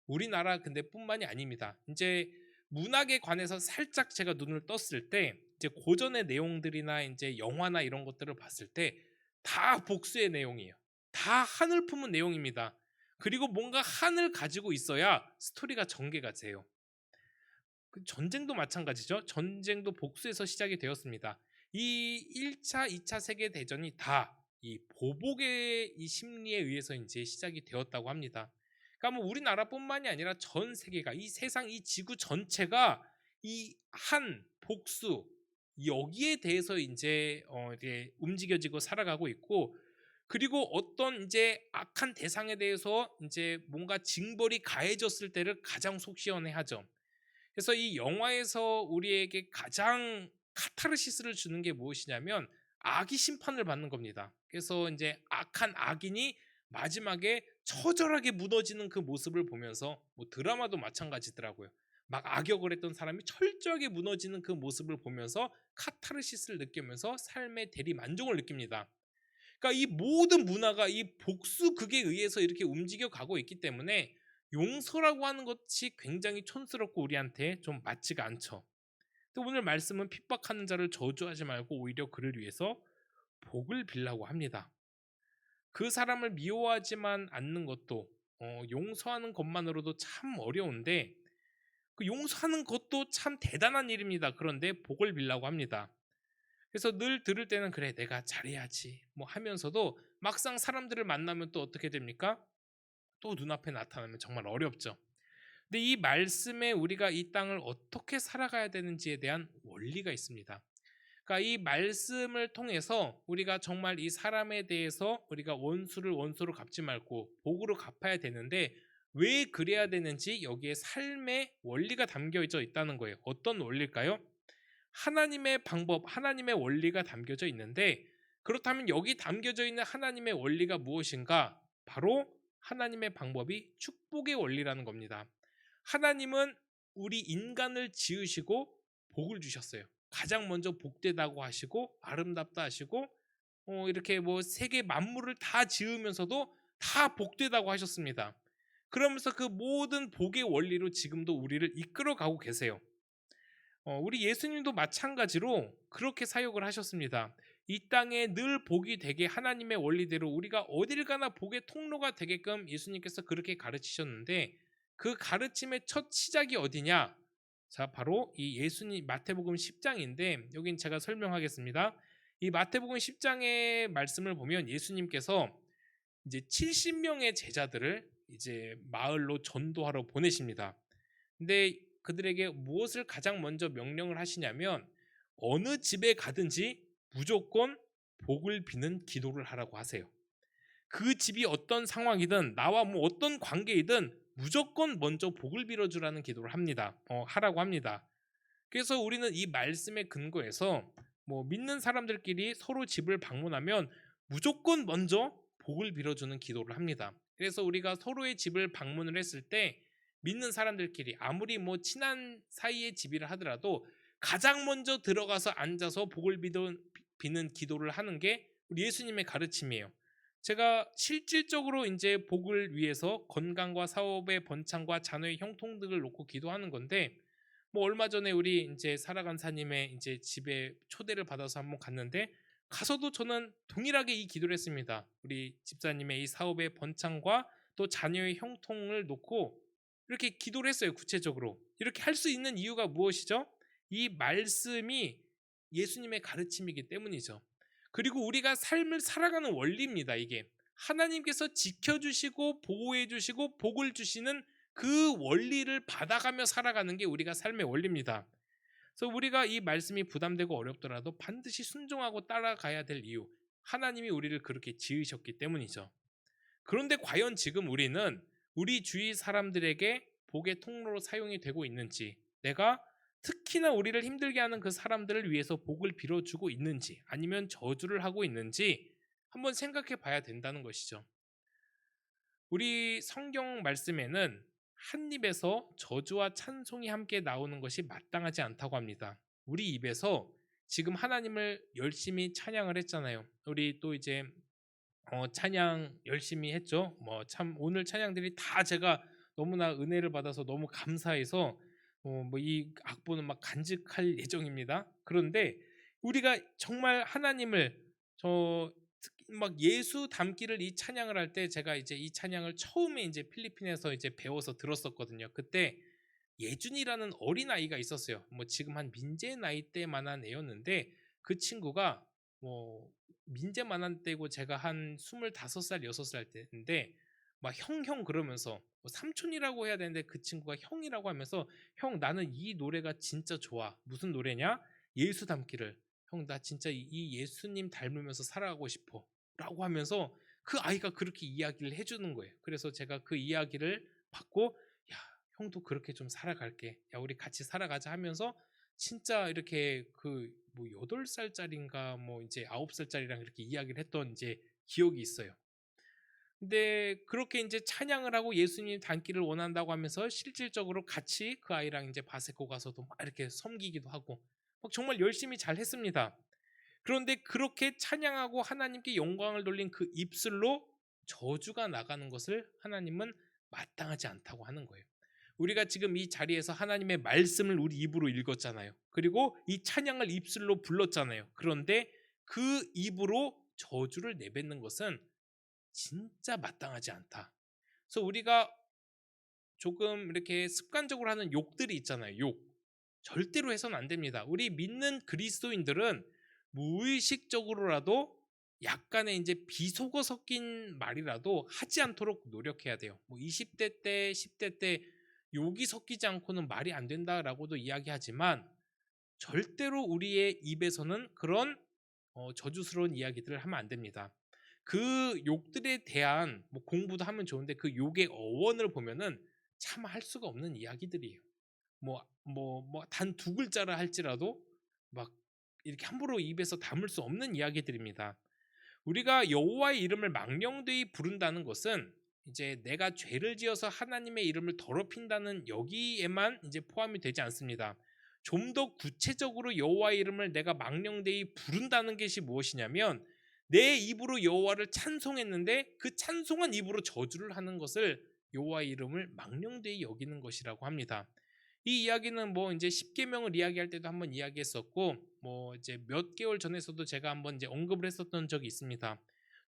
Speaker 4: 우리나라 근데 뿐만이 아닙니다. 이제 문학에 관해서 살짝 제가 눈을 떴을 때 이제 고전의 내용들이나 이제 영화나 이런 것들을 봤을 때 다 복수의 내용이에요. 다 한을 품은 내용입니다. 그리고 뭔가 한을 가지고 있어야 스토리가 전개가 돼요. 그 전쟁도 마찬가지죠. 전쟁도 복수에서 시작이 되었습니다. 이 1차, 2차 세계 대전이 다 이 보복의 이 심리에 의해서 이제 시작이 되었다고 합니다. 그러니까 뭐 우리나라뿐만이 아니라 전 세계가 이 세상 이 지구 전체가 이 한 복수 여기에 대해서 이제 이렇게 움직여지고 살아가고 있고 그리고 어떤 이제 악한 대상에 대해서 이제 뭔가 징벌이 가해졌을 때를 가장 속 시원해하죠. 그래서 이 영화에서 우리에게 가장 카타르시스를 주는 게 무엇이냐면 악이 심판을 받는 겁니다. 그래서 이제 악한 악인이 마지막에 처절하게 무너지는 그 모습을 보면서 뭐 드라마도 마찬가지더라고요. 막 악역을 했던 사람이 철저하게 무너지는 그 모습을 보면서 카타르시스를 느끼면서 삶의 대리 만족을 느낍니다. 그러니까 이 모든 문화가 이 복수극에 의해서 이렇게 움직여 가고 있기 때문에 용서라고 하는 것이 굉장히 촌스럽고 우리한테 좀 맞지가 않죠. 근데 오늘 말씀은 핍박하는 자를 저주하지 말고 오히려 그를 위해서 복을 빌라고 합니다. 그 사람을 미워하지만 않는 것도 용서하는 것만으로도 참 어려운데 그 용서하는 것도 참 대단한 일입니다. 그런데 복을 빌라고 합니다. 그래서 늘 들을 때는 그래 내가 잘해야지 뭐 하면서도 막상 사람들을 만나면 또 어떻게 됩니까? 또 눈앞에 나타나면 정말 어렵죠. 근데 이 말씀에 우리가 이 땅을 어떻게 살아가야 되는지에 대한 원리가 있습니다. 그러니까 이 말씀을 통해서 우리가 정말 이 사람에 대해서 우리가 원수를 원수로 갚지 말고 복으로 갚아야 되는데 왜 그래야 되는지 여기에 삶의 원리가 담겨져 있다는 거예요. 어떤 원리일까요? 하나님의 방법, 하나님의 원리가 담겨져 있는데 그렇다면 여기 담겨져 있는 하나님의 원리가 무엇인가? 바로 하나님의 방법이 축복의 원리라는 겁니다. 하나님은 우리 인간을 지으시고 복을 주셨어요. 가장 먼저 복되다고 하시고 아름답다 하시고 이렇게 뭐 세계 만물을 다 지으면서도 다 복되다고 하셨습니다. 그러면서 그 모든 복의 원리로 지금도 우리를 이끌어 가고 계세요. 우리 예수님도 마찬가지로 그렇게 사역을 하셨습니다. 이 땅에 늘 복이 되게 하나님의 원리대로 우리가 어딜 가나 복의 통로가 되게끔 예수님께서 그렇게 가르치셨는데 그 가르침의 첫 시작이 어디냐? 자, 바로 이 예수님 마태복음 10장인데 여긴 제가 설명하겠습니다. 이 마태복음 10장의 말씀을 보면 예수님께서 이제 70명의 제자들을 이제 마을로 전도하러 보내십니다. 근데 그들에게 무엇을 가장 먼저 명령을 하시냐면 어느 집에 가든지 무조건 복을 비는 기도를 하라고 하세요. 그 집이 어떤 상황이든 나와 뭐 어떤 관계이든 무조건 먼저 복을 빌어주라는 기도를 합니다. 하라고 합니다. 그래서 우리는 이 말씀에 근거해서 뭐 믿는 사람들끼리 서로 집을 방문하면 무조건 먼저 복을 빌어주는 기도를 합니다. 그래서 우리가 서로의 집을 방문을 했을 때 믿는 사람들끼리 아무리 뭐 친한 사이의 집이라 하더라도 가장 먼저 들어가서 앉아서 복을 비는 기도를 하는 게 우리 예수님의 가르침이에요. 제가 실질적으로 이제 복을 위해서 건강과 사업의 번창과 자녀의 형통 등을 놓고 기도하는 건데 뭐 얼마 전에 우리 이제 살아간 사님의 이제 집에 초대를 받아서 한번 갔는데 가서도 저는 동일하게 이 기도를 했습니다. 우리 집사님의 이 사업의 번창과 또 자녀의 형통을 놓고 이렇게 기도를 했어요. 구체적으로 이렇게 할 수 있는 이유가 무엇이죠? 이 말씀이 예수님의 가르침이기 때문이죠. 그리고 우리가 삶을 살아가는 원리입니다. 이게 하나님께서 지켜주시고 보호해주시고 복을 주시는 그 원리를 받아가며 살아가는 게 우리가 삶의 원리입니다. 그래서 우리가 이 말씀이 부담되고 어렵더라도 반드시 순종하고 따라가야 될 이유, 하나님이 우리를 그렇게 지으셨기 때문이죠. 그런데 과연 지금 우리는 우리 주위 사람들에게 복의 통로로 사용이 되고 있는지, 내가 특히나 우리를 힘들게 하는 그 사람들을 위해서 복을 빌어주고 있는지 아니면 저주를 하고 있는지 한번 생각해 봐야 된다는 것이죠. 우리 성경 말씀에는 한 입에서 저주와 찬송이 함께 나오는 것이 마땅하지 않다고 합니다. 우리 입에서 지금 하나님을 열심히 찬양을 했잖아요. 우리 또 이제 찬양 열심히 했죠. 뭐 참 오늘 찬양들이 다 제가 너무나 은혜를 받아서 너무 감사해서 뭐 이 악보는 막 간직할 예정입니다. 그런데 우리가 정말 하나님을 특히 막 예수 담기를 이 찬양을 할 때 제가 이제 이 찬양을 처음에 이제 필리핀에서 이제 배워서 들었었거든요. 그때 예준이라는 어린 아이가 있었어요. 뭐 지금 한 민재 나이 때만한 애였는데 그 친구가 뭐 민재만한 때고 제가 한 25살, 6살 때인데 막 형 그러면서 뭐 삼촌이라고 해야 되는데 그 친구가 형이라고 하면서 형 나는 이 노래가 진짜 좋아. 무슨 노래냐? 예수 닮기를. 형 나 진짜 이 예수님 닮으면서 살아가고 싶어. 라고 하면서 그 아이가 그렇게 이야기를 해주는 거예요. 그래서 제가 그 이야기를 받고 야 형도 그렇게 좀 살아갈게. 야 우리 같이 살아가자 하면서 진짜 이렇게 그 뭐 8살짜리인가 뭐 이제 9살짜리랑 이렇게 이야기를 했던 이제 기억이 있어요. 근데 그렇게 이제 찬양을 하고 예수님 닮기를 원한다고 하면서 실질적으로 같이 그 아이랑 이제 바세코 가서도 막 이렇게 섬기기도 하고 막 정말 열심히 잘 했습니다. 그런데 그렇게 찬양하고 하나님께 영광을 돌린 그 입술로 저주가 나가는 것을 하나님은 마땅하지 않다고 하는 거예요. 우리가 지금 이 자리에서 하나님의 말씀을 우리 입으로 읽었잖아요. 그리고 이 찬양을 입술로 불렀잖아요. 그런데 그 입으로 저주를 내뱉는 것은 진짜 마땅하지 않다. 그래서 우리가 조금 이렇게 습관적으로 하는 욕들이 있잖아요. 욕. 절대로 해서는 안 됩니다. 우리 믿는 그리스도인들은 무의식적으로라도 약간의 이제 비속어 섞인 말이라도 하지 않도록 노력해야 돼요. 뭐 20대 때, 10대 때 욕이 섞이지 않고는 말이 안 된다라고도 이야기하지만 절대로 우리의 입에서는 그런 저주스러운 이야기들을 하면 안 됩니다. 그 욕들에 대한 뭐 공부도 하면 좋은데 그 욕의 어원을 보면은 참 할 수가 없는 이야기들이에요. 단 두 글자라 할지라도 막 이렇게 함부로 입에서 담을 수 없는 이야기들입니다. 우리가 여호와의 이름을 망령되이 부른다는 것은 이제 내가 죄를 지어서 하나님의 이름을 더럽힌다는 여기에만 이제 포함이 되지 않습니다. 좀 더 구체적으로 여호와의 이름을 내가 망령되이 부른다는 것이 무엇이냐면 내 입으로 여호와를 찬송했는데 그 찬송한 입으로 저주를 하는 것을 여호와의 이름을 망령되이 여기는 것이라고 합니다. 이 이야기는 뭐 이제 십계명을 이야기할 때도 한번 이야기했었고 뭐 이제 몇 개월 전에서도 제가 한번 이제 언급을 했었던 적이 있습니다.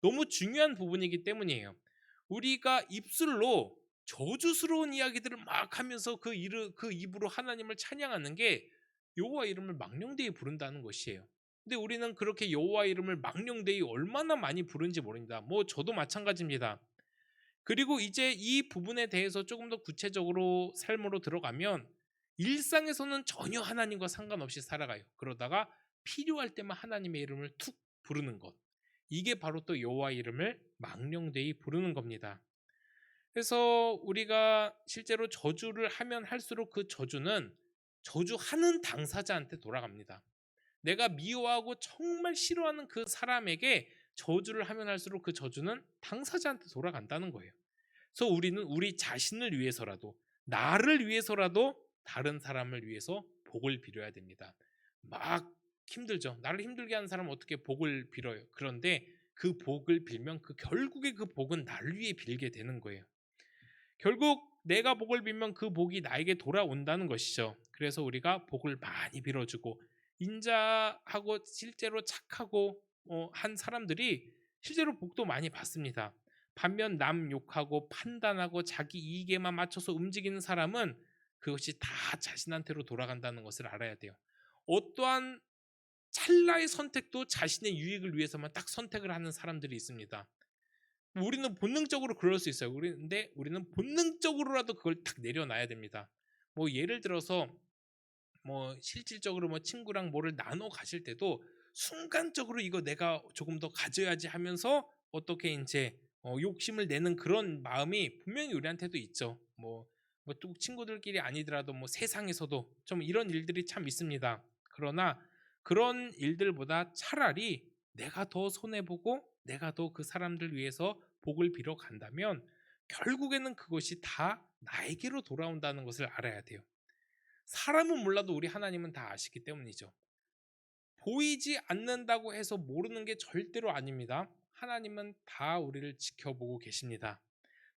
Speaker 4: 너무 중요한 부분이기 때문이에요. 우리가 입술로 저주스러운 이야기들을 막 하면서 그 입으로 하나님을 찬양하는 게 여호와 이름을 망령되이 부른다는 것이에요. 근데 우리는 그렇게 여호와 이름을 망령되이 얼마나 많이 부른지 모릅니다. 뭐 저도 마찬가지입니다. 그리고 이제 이 부분에 대해서 조금 더 구체적으로 삶으로 들어가면 일상에서는 전혀 하나님과 상관없이 살아가요. 그러다가 필요할 때만 하나님의 이름을 툭 부르는 것. 이게 바로 또 여호와 이름을 망령되이 부르는 겁니다. 그래서 우리가 실제로 저주를 하면 할수록 그 저주는 저주하는 당사자한테 돌아갑니다. 내가 미워하고 정말 싫어하는 그 사람에게 저주를 하면 할수록 그 저주는 당사자한테 돌아간다는 거예요. 그래서 우리는 우리 자신을 위해서라도 나를 위해서라도 다른 사람을 위해서 복을 빌어야 됩니다. 막 힘들죠. 나를 힘들게 하는 사람은 어떻게 복을 빌어요. 그런데 그 복을 빌면 결국에 그 복은 나를 위해 빌게 되는 거예요. 결국 내가 복을 빌면 그 복이 나에게 돌아온다는 것이죠. 그래서 우리가 복을 많이 빌어주고 인자하고 실제로 착하고 한 사람들이 실제로 복도 많이 받습니다. 반면 남 욕하고 판단하고 자기 이익에만 맞춰서 움직이는 사람은 그것이 다 자신한테로 돌아간다는 것을 알아야 돼요. 어떠한 찰나의 선택도 자신의 유익을 위해서만 딱 선택을 하는 사람들이 있습니다. 우리는 본능적으로 그럴 수 있어요. 근데 우리는 본능적으로라도 그걸 딱 내려놔야 됩니다. 뭐 예를 들어서 뭐 실질적으로 뭐 친구랑 뭐를 나눠 가실 때도 순간적으로 이거 내가 조금 더 가져야지 하면서 어떻게 이제 욕심을 내는 그런 마음이 분명히 우리한테도 있죠. 뭐 뭐 또 친구들끼리 아니더라도 뭐 세상에서도 좀 이런 일들이 참 있습니다. 그러나 그런 일들보다 차라리 내가 더 손해보고 내가 더 그 사람들 위해서 복을 빌어 간다면 결국에는 그것이 다 나에게로 돌아온다는 것을 알아야 돼요. 사람은 몰라도 우리 하나님은 다 아시기 때문이죠. 보이지 않는다고 해서 모르는 게 절대로 아닙니다. 하나님은 다 우리를 지켜보고 계십니다.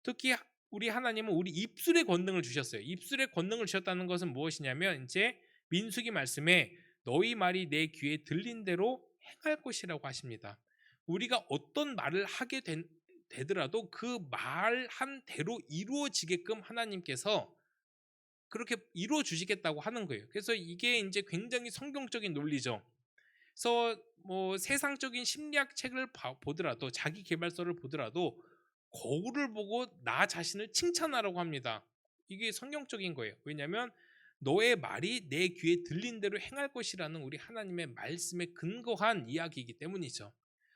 Speaker 4: 특히 우리 하나님은 우리 입술의 권능을 주셨어요. 입술의 권능을 주셨다는 것은 무엇이냐면 이제 민수기 말씀에 너희 말이 내 귀에 들린 대로 행할 것이라고 하십니다. 우리가 어떤 말을 하게 되더라도 그 말한 대로 이루어지게끔 하나님께서 그렇게 이루어 주시겠다고 하는 거예요. 그래서 이게 이제 굉장히 성경적인 논리죠. 그래서 뭐 세상적인 심리학 책을 보더라도 자기 개발서를 보더라도 거울을 보고 나 자신을 칭찬하라고 합니다. 이게 성경적인 거예요. 왜냐하면 너의 말이 내 귀에 들린 대로 행할 것이라는 우리 하나님의 말씀에 근거한 이야기이기 때문이죠.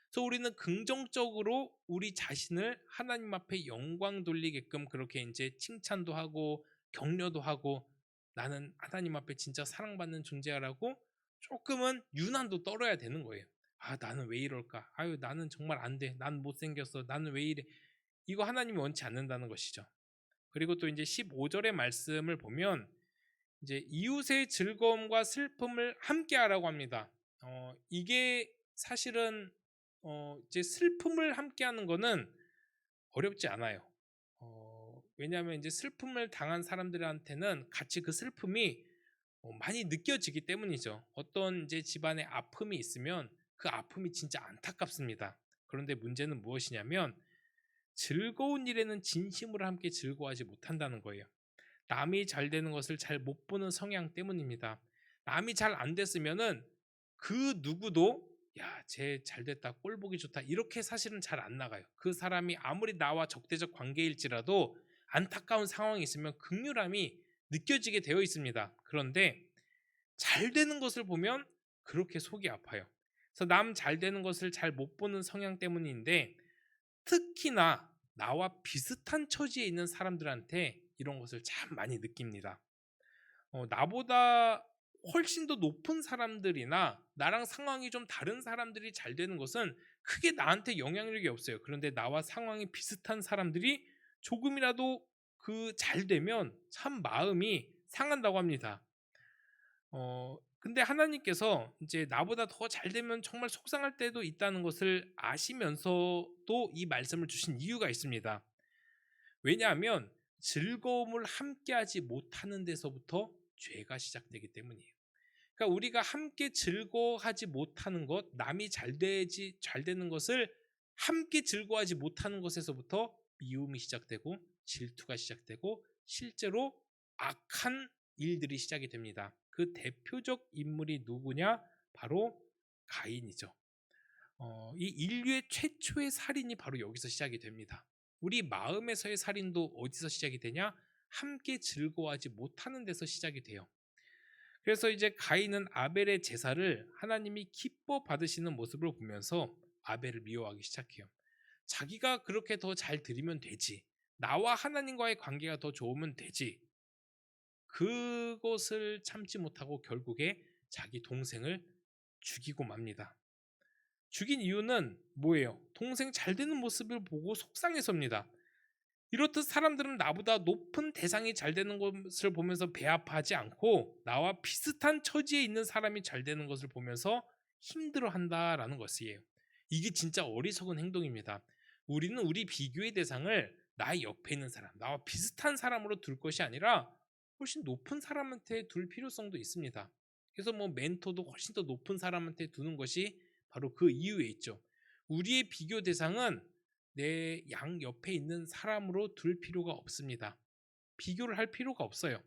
Speaker 4: 그래서 우리는 긍정적으로 우리 자신을 하나님 앞에 영광 돌리게끔 그렇게 이제 칭찬도 하고 격려도 하고 나는 하나님 앞에 진짜 사랑받는 존재야라고 조금은 유난도 떨어야 되는 거예요. 아, 나는 왜 이럴까? 아유, 나는 정말 안 돼. 난 못생겼어. 나는 왜 이래? 이거 하나님이 원치 않는다는 것이죠. 그리고 또 이제 15절의 말씀을 보면 이제 이웃의 즐거움과 슬픔을 함께 하라고 합니다. 이게 사실은 이제 슬픔을 함께 하는 거는 어렵지 않아요. 왜냐하면 이제 슬픔을 당한 사람들한테는 같이 그 슬픔이 많이 느껴지기 때문이죠. 어떤 이제 집안에 아픔이 있으면 그 아픔이 진짜 안타깝습니다. 그런데 문제는 무엇이냐면 즐거운 일에는 진심으로 함께 즐거워하지 못한다는 거예요. 남이 잘 되는 것을 잘 못 보는 성향 때문입니다. 남이 잘 안 됐으면은 그 누구도 야, 쟤 잘 됐다, 꼴 보기 좋다 이렇게 사실은 잘 안 나가요. 그 사람이 아무리 나와 적대적 관계일지라도 안타까운 상황이 있으면 극률함이 느껴지게 되어 있습니다. 그런데 잘 되는 것을 보면 그렇게 속이 아파요. 그래서 남 잘 되는 것을 잘 못 보는 성향 때문인데 특히나 나와 비슷한 처지에 있는 사람들한테 이런 것을 참 많이 느낍니다. 나보다 훨씬 더 높은 사람들이나 나랑 상황이 좀 다른 사람들이 잘 되는 것은 크게 나한테 영향력이 없어요. 그런데 나와 상황이 비슷한 사람들이 조금이라도 그 잘 되면 참 마음이 상한다고 합니다. 근데 하나님께서 이제 나보다 더 잘 되면 정말 속상할 때도 있다는 것을 아시면서도 이 말씀을 주신 이유가 있습니다. 왜냐하면 즐거움을 함께하지 못하는 데서부터 죄가 시작되기 때문이에요. 그러니까 우리가 함께 즐거워하지 못하는 것, 남이 잘 되는 것을 함께 즐거워하지 못하는 것에서부터 미움이 시작되고 질투가 시작되고 실제로 악한 일들이 시작이 됩니다. 그 대표적 인물이 누구냐? 바로 가인이죠. 이 인류의 최초의 살인이 바로 여기서 시작이 됩니다. 우리 마음에서의 살인도 어디서 시작이 되냐? 함께 즐거워하지 못하는 데서 시작이 돼요. 그래서 이제 가인은 아벨의 제사를 하나님이 기뻐 받으시는 모습을 보면서 아벨을 미워하기 시작해요. 자기가 그렇게 더 잘 드리면 되지. 나와 하나님과의 관계가 더 좋으면 되지. 그것을 참지 못하고 결국에 자기 동생을 죽이고 맙니다. 죽인 이유는 뭐예요? 동생 잘 되는 모습을 보고 속상해서입니다. 이렇듯 사람들은 나보다 높은 대상이 잘 되는 것을 보면서 배아파하지 않고 나와 비슷한 처지에 있는 사람이 잘 되는 것을 보면서 힘들어한다라는 것이에요. 이게 진짜 어리석은 행동입니다. 우리는 우리 비교의 대상을 나의 옆에 있는 사람, 나와 비슷한 사람으로 둘 것이 아니라 훨씬 높은 사람한테 둘 필요성도 있습니다. 그래서 뭐 멘토도 훨씬 더 높은 사람한테 두는 것이 바로 그 이유에 있죠. 우리의 비교 대상은 내 양 옆에 있는 사람으로 둘 필요가 없습니다. 비교를 할 필요가 없어요.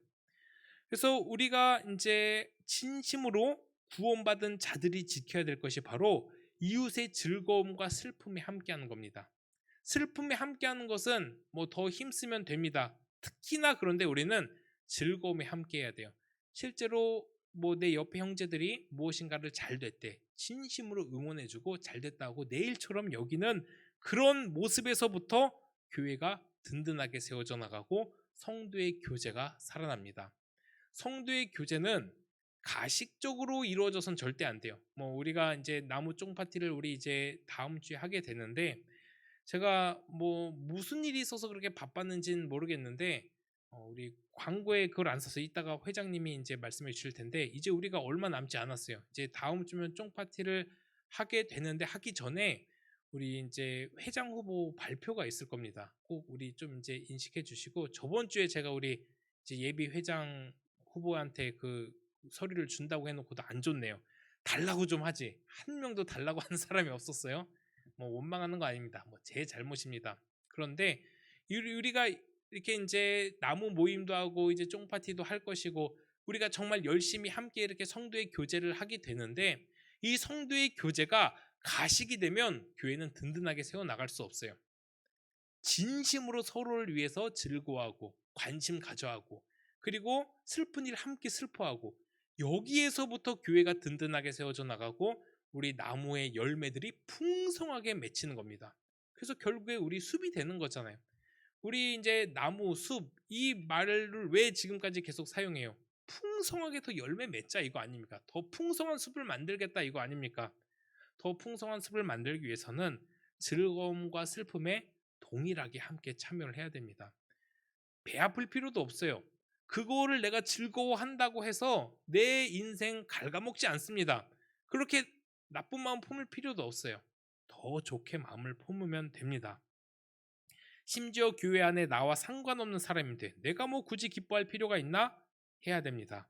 Speaker 4: 그래서 우리가 이제 진심으로 구원받은 자들이 지켜야 될 것이 바로 이웃의 즐거움과 슬픔에 함께하는 겁니다. 슬픔에 함께하는 것은 뭐 더 힘쓰면 됩니다. 특히나 그런데 우리는 즐거움에 함께해야 돼요. 실제로 뭐 내 옆에 형제들이 무엇인가를 잘 됐대 진심으로 응원해주고 잘 됐다고 내일처럼 여기는 그런 모습에서부터 교회가 든든하게 세워져 나가고 성도의 교제가 살아납니다. 성도의 교제는 가식적으로 이루어져선 절대 안 돼요. 뭐 우리가 이제 나무 쫑 파티를 우리 이제 다음 주에 하게 되는데, 제가 뭐 무슨 일이 있어서 그렇게 바빴는지는 모르겠는데 우리 광고에 그걸 안 써서 이따가 회장님이 이제 말씀해 주실 텐데, 이제 우리가 얼마 남지 않았어요. 이제 다음 주면 쫑 파티를 하게 되는데, 하기 전에 우리 이제 회장 후보 발표가 있을 겁니다. 꼭 우리 좀 이제 인식해 주시고, 저번 주에 제가 우리 이제 예비 회장 후보한테 그 서류를 준다고 해놓고도 안 줬네요. 달라고 좀 하지. 한 명도 달라고 하는 사람이 없었어요. 뭐 원망하는 거 아닙니다. 뭐 제 잘못입니다. 그런데 우리가 이렇게 이제 나무 모임도 하고 이제 쫑 파티도 할 것이고, 우리가 정말 열심히 함께 이렇게 성도의 교제를 하게 되는데, 이 성도의 교제가 가식이 되면 교회는 든든하게 세워 나갈 수 없어요. 진심으로 서로를 위해서 즐거워하고 관심 가져하고, 그리고 슬픈 일 함께 슬퍼하고, 여기에서부터 교회가 든든하게 세워져 나가고 우리 나무의 열매들이 풍성하게 맺히는 겁니다. 그래서 결국에 우리 숲이 되는 거잖아요. 우리 이제 나무, 숲, 이 말을 왜 지금까지 계속 사용해요? 풍성하게 더 열매 맺자 이거 아닙니까? 더 풍성한 숲을 만들겠다 이거 아닙니까? 더 풍성한 숲을 만들기 위해서는 즐거움과 슬픔에 동일하게 함께 참여를 해야 됩니다. 배 아플 필요도 없어요. 그거를 내가 즐거워한다고 해서 내 인생 갉아먹지 않습니다. 그렇게 나쁜 마음 품을 필요도 없어요. 더 좋게 마음을 품으면 됩니다. 심지어 교회 안에 나와 상관없는 사람인데 내가 뭐 굳이 기뻐할 필요가 있나? 해야 됩니다.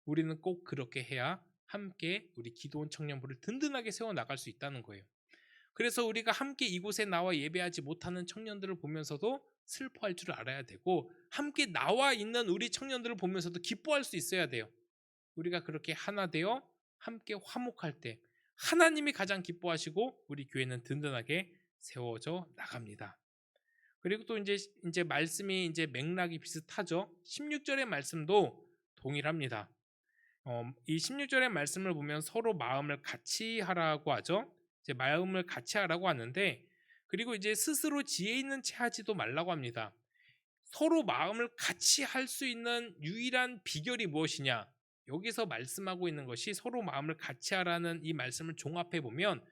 Speaker 4: 우리는 꼭 그렇게 해야 함께 우리 기도원 청년부를 든든하게 세워나갈 수 있다는 거예요. 그래서 우리가 함께 이곳에 나와 예배하지 못하는 청년들을 보면서도 슬퍼할 줄 알아야 되고, 함께 나와 있는 우리 청년들을 보면서도 기뻐할 수 있어야 돼요. 우리가 그렇게 하나 되어 함께 화목할 때 하나님이 가장 기뻐하시고 우리 교회는 든든하게 세워져 나갑니다. 그리고 또 이제 말씀이 이제 맥락이 비슷하죠. 16절의 말씀도 동일합니다. 이 16절의 말씀을 보면 서로 마음을 같이 하라고 하죠. 이제 마음을 같이 하라고 하는데, 그리고 이제 스스로 지혜 있는 채 하지도 말라고 합니다. 서로 마음을 같이 할 수 있는 유일한 비결이 무엇이냐? 여기서 말씀하고 있는 것이 서로 마음을 같이 하라는 이 말씀을 종합해 보면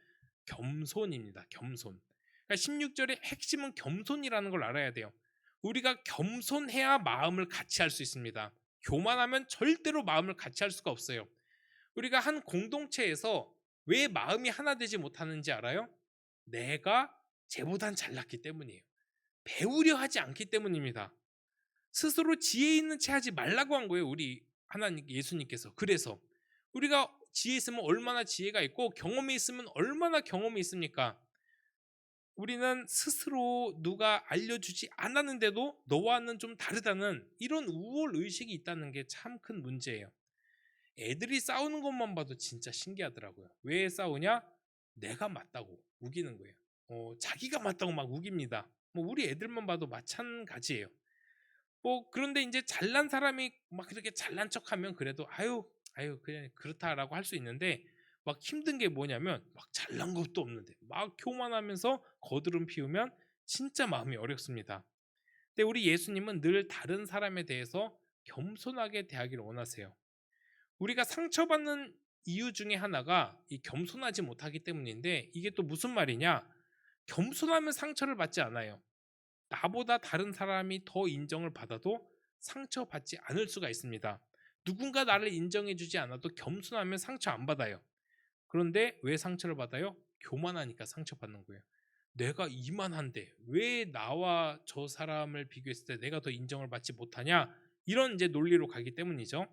Speaker 4: 겸손입니다. 겸손. 그러니까 16절의 핵심은 겸손이라는 걸 알아야 돼요. 우리가 겸손해야 마음을 같이 할 수 있습니다. 교만하면 절대로 마음을 같이 할 수가 없어요. 우리가 한 공동체에서 왜 마음이 하나 되지 못하는지 알아요? 내가 쟤보단 잘났기 때문이에요. 배우려 하지 않기 때문입니다. 스스로 지혜 있는 채 하지 말라고 한 거예요. 우리 하나님 예수님께서. 그래서 우리가 지혜 있으면 얼마나 지혜가 있고 경험이 있으면 얼마나 경험이 있습니까? 우리는 스스로 누가 알려주지 않았는데도 너와는 좀 다르다는 이런 우월 의식이 있다는 게 참 큰 문제예요. 애들이 싸우는 것만 봐도 진짜 신기하더라고요. 왜 싸우냐? 내가 맞다고 우기는 거예요. 자기가 맞다고 막 우깁니다. 뭐 우리 애들만 봐도 마찬가지예요. 뭐 그런데 이제 잘난 사람이 막 그렇게 잘난 척하면 그래도 아유 그냥 그렇다라고 할 수 있는데, 막 힘든 게 뭐냐면 막 잘난 것도 없는데 막 교만하면서 거드름 피우면 진짜 마음이 어렵습니다. 근데 우리 예수님은 늘 다른 사람에 대해서 겸손하게 대하기를 원하세요. 우리가 상처받는 이유 중에 하나가 이 겸손하지 못하기 때문인데, 이게 또 무슨 말이냐? 겸손하면 상처를 받지 않아요. 나보다 다른 사람이 더 인정을 받아도 상처받지 않을 수가 있습니다. 누군가 나를 인정해주지 않아도 겸손하면 상처 안 받아요. 그런데 왜 상처를 받아요? 교만하니까 상처받는 거예요. 내가 이만한데 왜 나와 저 사람을 비교했을 때 내가 더 인정을 받지 못하냐? 이런 이제 논리로 가기 때문이죠.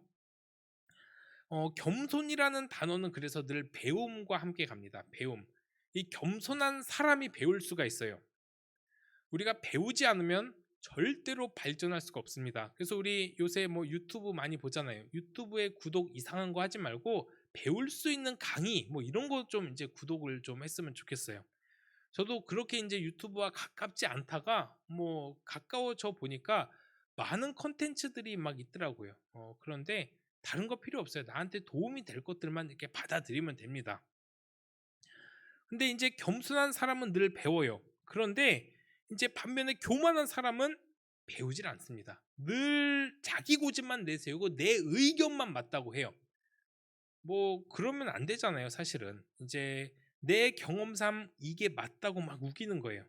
Speaker 4: 겸손이라는 단어는 그래서 늘 배움과 함께 갑니다. 배움. 이 겸손한 사람이 배울 수가 있어요. 우리가 배우지 않으면 절대로 발전할 수가 없습니다. 그래서 우리 요새 뭐 유튜브 많이 보잖아요. 유튜브에 구독 이상한 거 하지 말고 배울 수 있는 강의 뭐 이런 거 좀 이제 구독을 좀 했으면 좋겠어요. 저도 그렇게 이제 유튜브와 가깝지 않다가 뭐 가까워져 보니까 많은 컨텐츠들이 막 있더라고요. 그런데 다른 거 필요 없어요. 나한테 도움이 될 것들만 이렇게 받아들이면 됩니다. 근데 이제 겸손한 사람은 늘 배워요. 그런데 이제 반면에 교만한 사람은 배우질 않습니다. 늘 자기 고집만 내세우고 내 의견만 맞다고 해요. 뭐 그러면 안 되잖아요, 사실은. 이제 내 경험상 이게 맞다고 막 우기는 거예요.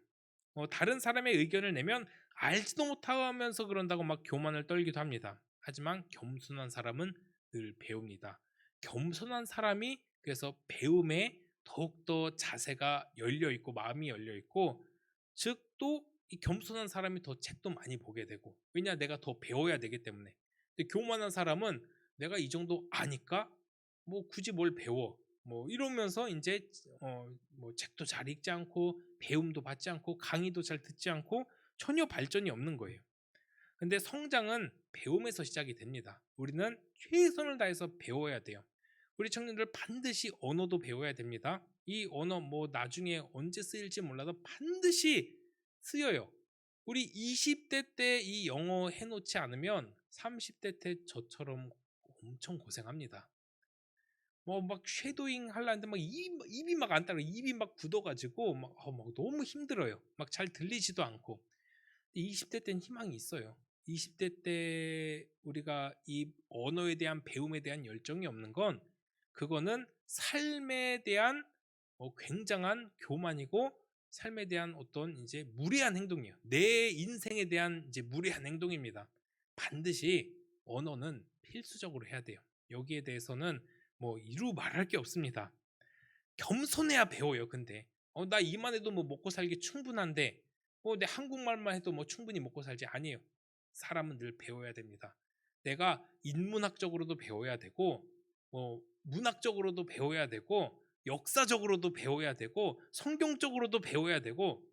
Speaker 4: 다른 사람의 의견을 내면 알지도 못하면서 그런다고 막 교만을 떨기도 합니다. 하지만 겸손한 사람은 늘 배웁니다. 겸손한 사람이 그래서 배움에 더욱더 자세가 열려 있고 마음이 열려 있고, 즉 또 이 겸손한 사람이 더 책도 많이 보게 되고, 왜냐 내가 더 배워야 되기 때문에. 근데 교만한 사람은 내가 이 정도 아니까 뭐 굳이 뭘 배워 뭐 이러면서 이제 뭐 책도 잘 읽지 않고 배움도 받지 않고 강의도 잘 듣지 않고 전혀 발전이 없는 거예요. 근데 성장은 배움에서 시작이 됩니다. 우리는 최선을 다해서 배워야 돼요. 우리 청년들 반드시 언어도 배워야 됩니다. 이 언어 뭐 나중에 언제 쓰일지 몰라도 반드시 쓰여요. 우리 20대 때 이 영어 해놓지 않으면 30대 때 저처럼 엄청 고생합니다. 뭐 막 쉐도잉 하려는데 막 입이 막 안 따라 입이 막 굳어가지고 막 너무 힘들어요. 막 잘 들리지도 않고. 20대 때는 희망이 있어요. 20대 때 우리가 이 언어에 대한 배움에 대한 열정이 없는 건 그거는 삶에 대한 굉장한 교만이고 삶에 대한 어떤 이제 무례한 행동이에요. 내 인생에 대한 이제 무례한 행동입니다. 반드시 언어는 필수적으로 해야 돼요. 여기에 대해서는 뭐 이루 말할 게 없습니다. 겸손해야 배워요. 근데 나 이만 해도 뭐 먹고 살기 충분한데 내 한국말만 해도 뭐 충분히 먹고 살지, 아니에요. 사람은 늘 배워야 됩니다. 내가 인문학적으로도 배워야 되고 문학적으로도 배워야 되고 역사적으로도 배워야 되고 성경적으로도 배워야 되고.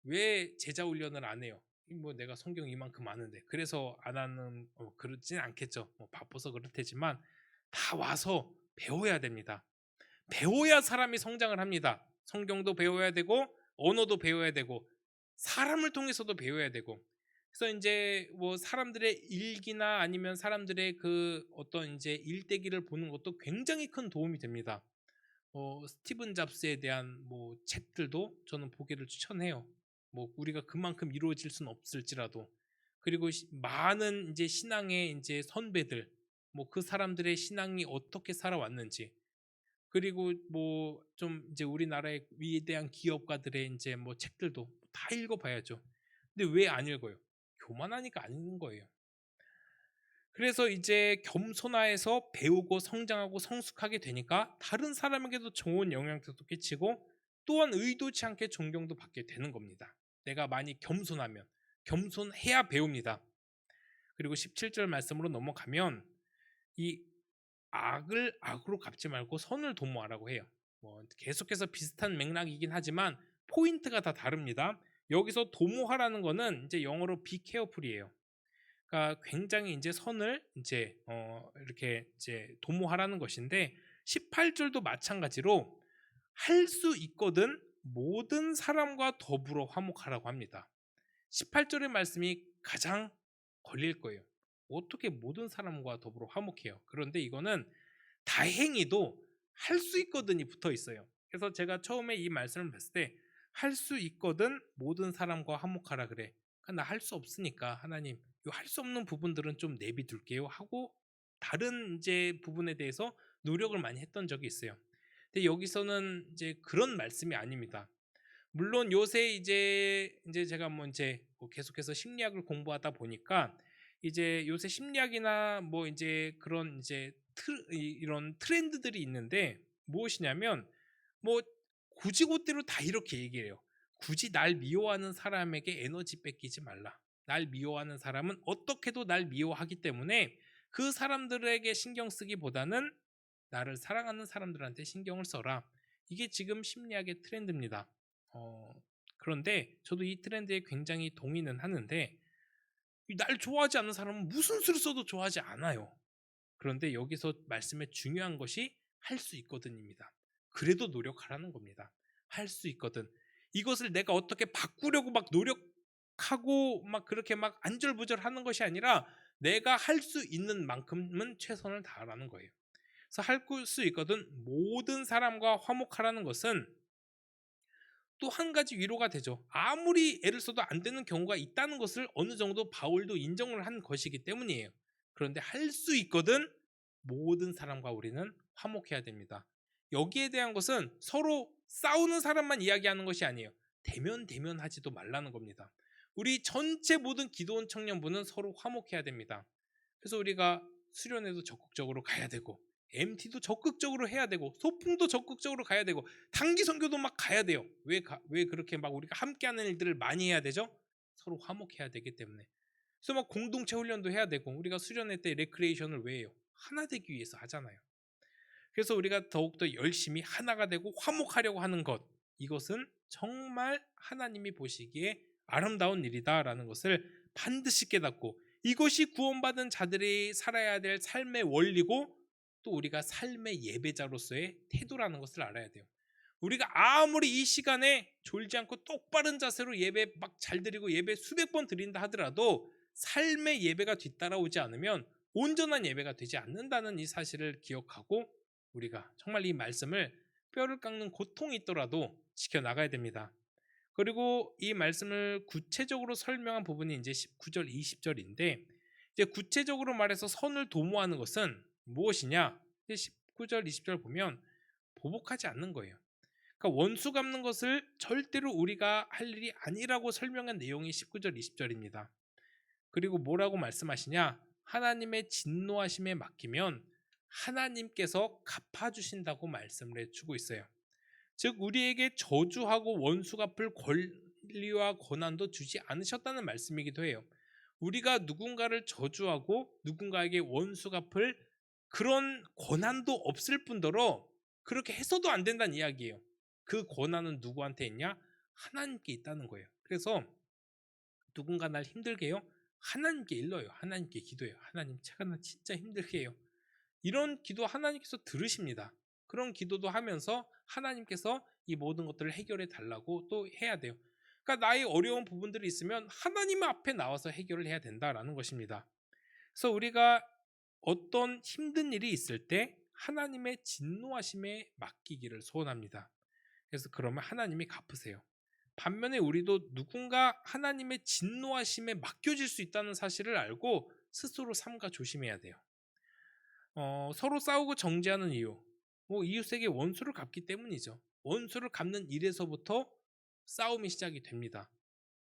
Speaker 4: 왜 제자 훈련을 안 해요? 뭐 내가 성경 이만큼 아는데. 그래서 안 하는 그렇진 않겠죠. 뭐 바빠서 그럴 테지만 다 와서 배워야 됩니다. 배워야 사람이 성장을 합니다. 성경도 배워야 되고 언어도 배워야 되고 사람을 통해서도 배워야 되고. 그래서 이제 뭐 사람들의 일기나 아니면 사람들의 그 어떤 이제 일대기를 보는 것도 굉장히 큰 도움이 됩니다. 스티븐 잡스에 대한 뭐 책들도 저는 보기를 추천해요. 뭐 우리가 그만큼 이루어질 수는 없을지라도. 그리고 많은 이제 신앙의 이제 선배들, 뭐 그 사람들의 신앙이 어떻게 살아왔는지, 그리고 뭐 좀 이제 우리나라의 위대한 기업가들의 이제 뭐 책들도 다 읽어봐야죠. 근데 왜 안 읽어요? 교만하니까 안 읽는 거예요. 그래서 이제 겸손화해서 배우고 성장하고 성숙하게 되니까 다른 사람에게도 좋은 영향도 끼치고 또한 의도치 않게 존경도 받게 되는 겁니다. 내가 많이 겸손하면, 겸손해야 배웁니다. 그리고 17절 말씀으로 넘어가면 이 악을 악으로 갚지 말고 선을 도모하라고 해요. 뭐 계속해서 비슷한 맥락이긴 하지만 포인트가 다 다릅니다. 여기서 도모하라는 거는 이제 영어로 be careful이에요. 그러니까 굉장히 이제 선을 이제 이렇게 이제 도모하라는 것인데, 18절도 마찬가지로 할 수 있거든 모든 사람과 더불어 화목하라고 합니다. 18절의 말씀이 가장 걸릴 거예요. 어떻게 모든 사람과 더불어 화목해요? 그런데 이거는 다행히도 할 수 있거든이 붙어 있어요. 그래서 제가 처음에 이 말씀을 봤을 때 할 수 있거든 모든 사람과 화목하라 그래. 나 할 수 없으니까 하나님 할 수 없는 부분들은 좀 내비둘게요 하고 다른 이제 부분에 대해서 노력을 많이 했던 적이 있어요. 근데 여기서는 이제 그런 말씀이 아닙니다. 물론 요새 이제 제가 뭐 이제 계속해서 심리학을 공부하다 보니까 이제 요새 심리학이나 뭐 이제 그런 이제 이런 트렌드들이 있는데, 무엇이냐면 뭐 굳이고대로 다 이렇게 얘기해요. 굳이 날 미워하는 사람에게 에너지 뺏기지 말라. 날 미워하는 사람은 어떻게도 날 미워하기 때문에 그 사람들에게 신경 쓰기보다는 나를 사랑하는 사람들한테 신경을 써라. 이게 지금 심리학의 트렌드입니다. 그런데 저도 이 트렌드에 굉장히 동의는 하는데, 날 좋아하지 않는 사람은 무슨 수를 써도 좋아하지 않아요. 그런데 여기서 말씀에 중요한 것이 할 수 있거든입니다. 그래도 노력하라는 겁니다. 할 수 있거든. 이것을 내가 어떻게 바꾸려고 막 노력하고 막 그렇게 막 안절부절하는 것이 아니라 내가 할 수 있는 만큼은 최선을 다하라는 거예요. 그래서 할 수 있거든 모든 사람과 화목하라는 것은 또 한 가지 위로가 되죠. 아무리 애를 써도 안 되는 경우가 있다는 것을 어느 정도 바울도 인정을 한 것이기 때문이에요. 그런데 할 수 있거든 모든 사람과 우리는 화목해야 됩니다. 여기에 대한 것은 서로 싸우는 사람만 이야기하는 것이 아니에요. 대면하지도 말라는 겁니다. 우리 전체 모든 기도원 청년부는 서로 화목해야 됩니다. 그래서 우리가 수련회도 적극적으로 가야 되고 MT도 적극적으로 해야 되고 소풍도 적극적으로 가야 되고 단기 선교도 막 가야 돼요. 왜 그렇게 막 우리가 함께하는 일들을 많이 해야 되죠? 서로 화목해야 되기 때문에. 그래서 막 공동체 훈련도 해야 되고 우리가 수련회 때 레크레이션을 왜 해요? 하나 되기 위해서 하잖아요. 그래서 우리가 더욱더 열심히 하나가 되고 화목하려고 하는 것, 이것은 정말 하나님이 보시기에 아름다운 일이다라는 것을 반드시 깨닫고 이것이 구원받은 자들이 살아야 될 삶의 원리고 또 우리가 삶의 예배자로서의 태도라는 것을 알아야 돼요. 우리가 아무리 이 시간에 졸지 않고 똑바른 자세로 예배 막 잘 드리고 예배 수백 번 드린다 하더라도 삶의 예배가 뒤따라오지 않으면 온전한 예배가 되지 않는다는 이 사실을 기억하고 우리가 정말 이 말씀을 뼈를 깎는 고통이 있더라도 지켜나가야 됩니다. 그리고 이 말씀을 구체적으로 설명한 부분이 이제 19절, 20절인데 이제 구체적으로 말해서 선을 도모하는 것은 무엇이냐? 19절, 20절 보면 보복하지 않는 거예요. 그러니까 원수 갚는 것을 절대로 우리가 할 일이 아니라고 설명한 내용이 19절, 20절입니다. 그리고 뭐라고 말씀하시냐? 하나님의 진노하심에 맡기면 하나님께서 갚아주신다고 말씀을 해주고 있어요. 즉 우리에게 저주하고 원수 갚을 권리와 권한도 주지 않으셨다는 말씀이기도 해요. 우리가 누군가를 저주하고 누군가에게 원수 갚을 그런 권한도 없을 뿐더러 그렇게 해서도 안 된다는 이야기예요. 그 권한은 누구한테 있냐? 하나님께 있다는 거예요. 그래서 누군가 날 힘들게 해요? 하나님께 일러요. 하나님께 기도해요. 하나님 제가 나 진짜 힘들게 해요. 이런 기도 하나님께서 들으십니다. 그런 기도도 하면서 하나님께서 이 모든 것들을 해결해 달라고 또 해야 돼요. 그러니까 나의 어려운 부분들이 있으면 하나님 앞에 나와서 해결을 해야 된다라는 것입니다. 그래서 우리가 어떤 힘든 일이 있을 때 하나님의 진노하심에 맡기기를 소원합니다. 그래서 그러면 하나님이 갚으세요. 반면에 우리도 누군가 하나님의 진노하심에 맡겨질 수 있다는 사실을 알고 스스로 삼가 조심해야 돼요. 서로 싸우고 정죄하는 이유, 이웃에게 원수를 갚기 때문이죠. 원수를 갚는 일에서부터 싸움이 시작이 됩니다.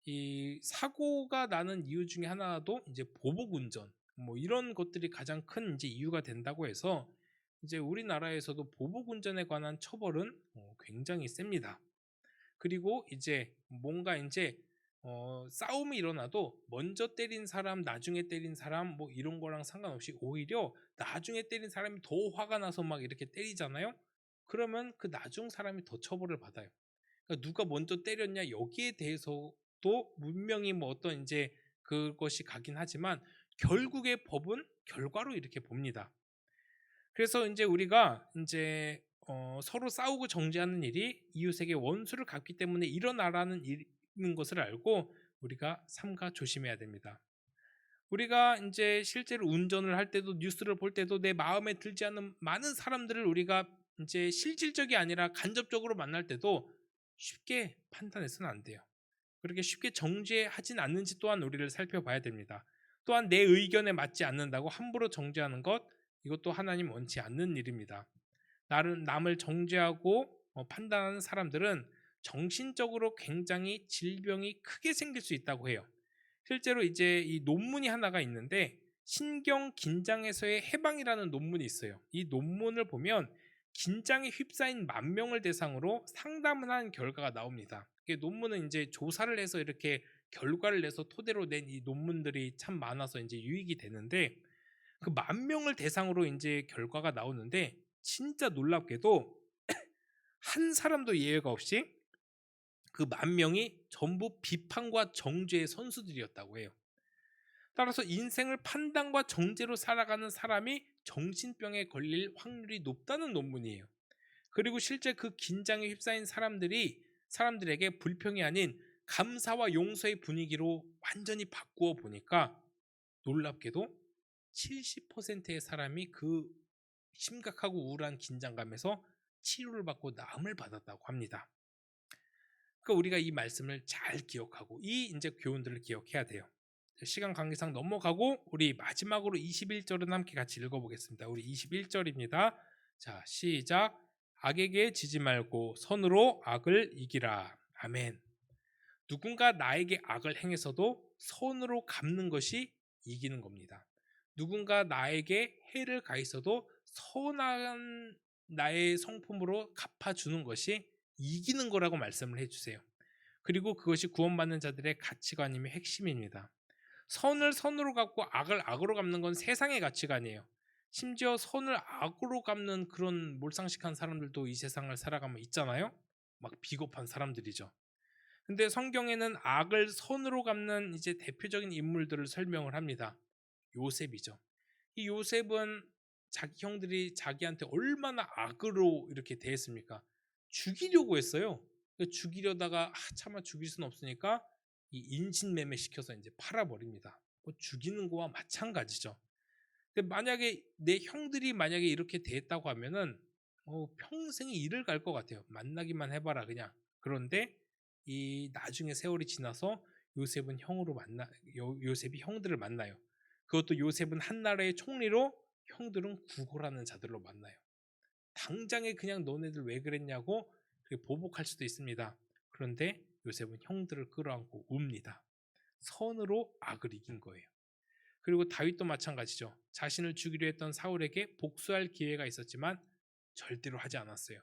Speaker 4: 이 사고가 나는 이유 중에 하나도 이제 보복운전, 이런 것들이 가장 큰 이제 이유가 된다고 해서 이제 우리나라에서도 보복운전에 관한 처벌은 굉장히 셉니다. 그리고 이제 뭔가 이제 싸움이 일어나도 먼저 때린 사람, 나중에 때린 사람 이런 거랑 상관없이 오히려 나중에 때린 사람이 더 화가 나서 막 이렇게 때리잖아요. 그러면 그 나중 사람이 더 처벌을 받아요. 그러니까 누가 먼저 때렸냐 여기에 대해서도 분명히 어떤 이제 그것이 가긴 하지만 결국에 법은 결과로 이렇게 봅니다. 그래서 이제 우리가 이제 서로 싸우고 정죄하는 일이 이웃에게 원수를 갚기 때문에 일어나라는 일인 것을 알고 우리가 삼가 조심해야 됩니다. 우리가 이제 실제로 운전을 할 때도 뉴스를 볼 때도 내 마음에 들지 않는 많은 사람들을 우리가 이제 실질적이 아니라 간접적으로 만날 때도 쉽게 판단해서는 안 돼요. 그렇게 쉽게 정죄하진 않는지 또한 우리를 살펴봐야 됩니다. 또한 내 의견에 맞지 않는다고 함부로 정죄하는 것, 이것도 하나님 원치 않는 일입니다. 남을 정죄하고 판단하는 사람들은 정신적으로 굉장히 질병이 크게 생길 수 있다고 해요. 실제로 이제 이 논문이 하나가 있는데 신경 긴장에서의 해방이라는 논문이 있어요. 이 논문을 보면 긴장에 휩싸인 10,000명을 대상으로 상담을 한 결과가 나옵니다. 논문은 이제 조사를 해서 이렇게 결과를 내서 토대로 낸 이 논문들이 참 많아서 이제 유익이 되는데 그 10,000명을 대상으로 이제 결과가 나오는데 진짜 놀랍게도 한 사람도 예외가 없이 그 10,000명이 전부 비판과 정죄의 선수들이었다고 해요. 따라서 인생을 판단과 정죄로 살아가는 사람이 정신병에 걸릴 확률이 높다는 논문이에요. 그리고 실제 그 긴장에 휩싸인 사람들에게 불평이 아닌 감사와 용서의 분위기로 완전히 바꾸어 보니까 놀랍게도 70%의 사람이 그 심각하고 우울한 긴장감에서 치료를 받고 나음을 받았다고 합니다. 그러니까 우리가 이 말씀을 잘 기억하고 이 이제 교훈들을 기억해야 돼요. 시간 관계상 넘어가고 우리 마지막으로 21절은 함께 같이 읽어보겠습니다. 우리 21절입니다. 자, 시작. 악에게 지지 말고 선으로 악을 이기라. 아멘. 누군가 나에게 악을 행해서도 선으로 갚는 것이 이기는 겁니다. 누군가 나에게 해를 가해서도 선한 나의 성품으로 갚아주는 것이 이기는 거라고 말씀을 해주세요. 그리고 그것이 구원받는 자들의 가치관임의 핵심입니다. 선을 선으로 갚고 악을 악으로 갚는 건 세상의 가치관이에요. 심지어 선을 악으로 갚는 그런 몰상식한 사람들도 이 세상을 살아가면 있잖아요. 막 비겁한 사람들이죠. 근데 성경에는 악을 선으로 갚는 이제 대표적인 인물들을 설명을 합니다. 요셉이죠. 이 요셉은 자기 형들이 자기한테 얼마나 악으로 이렇게 대했습니까? 죽이려고 했어요. 죽이려다가 차마 죽일 수는 없으니까 이 인신매매 시켜서 이제 팔아버립니다. 뭐 죽이는 거와 마찬가지죠. 근데 만약에 내 형들이 만약에 이렇게 대했다고 하면은 평생이 이를 갈 것 같아요. 만나기만 해봐라 그냥. 그런데 이 나중에 세월이 지나서 요셉이 형들을 만나요. 그것도 요셉은 한 나라의 총리로 형들은 구걸하는 자들로 만나요. 당장에 그냥 너네들 왜 그랬냐고 보복할 수도 있습니다. 그런데 요셉은 형들을 끌어안고 웁니다. 선으로 악을 이긴 거예요. 그리고 다윗도 마찬가지죠. 자신을 죽이려 했던 사울에게 복수할 기회가 있었지만 절대로 하지 않았어요.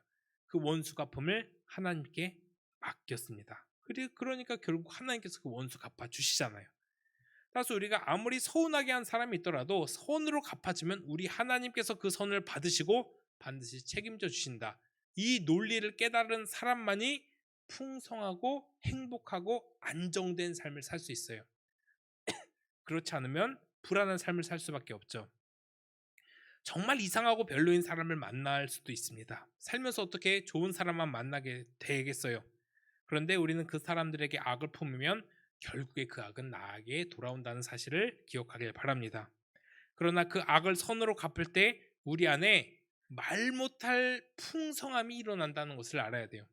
Speaker 4: 그 원수 갚음을 하나님께 맡겼습니다. 그러니까 결국 하나님께서 그 원수 갚아주시잖아요. 따라서 우리가 아무리 서운하게 한 사람이 있더라도 선으로 갚아주면 우리 하나님께서 그 선을 받으시고 반드시 책임져 주신다. 이 논리를 깨달은 사람만이 풍성하고 행복하고 안정된 삶을 살 수 있어요. 그렇지 않으면 불안한 삶을 살 수밖에 없죠. 정말 이상하고 별로인 사람을 만날 수도 있습니다. 살면서 어떻게 좋은 사람만 만나게 되겠어요. 그런데 우리는 그 사람들에게 악을 품으면 결국에 그 악은 나에게 돌아온다는 사실을 기억하길 바랍니다. 그러나 그 악을 선으로 갚을 때 우리 안에 말 못할 풍성함이 일어난다는 것을 알아야 돼요.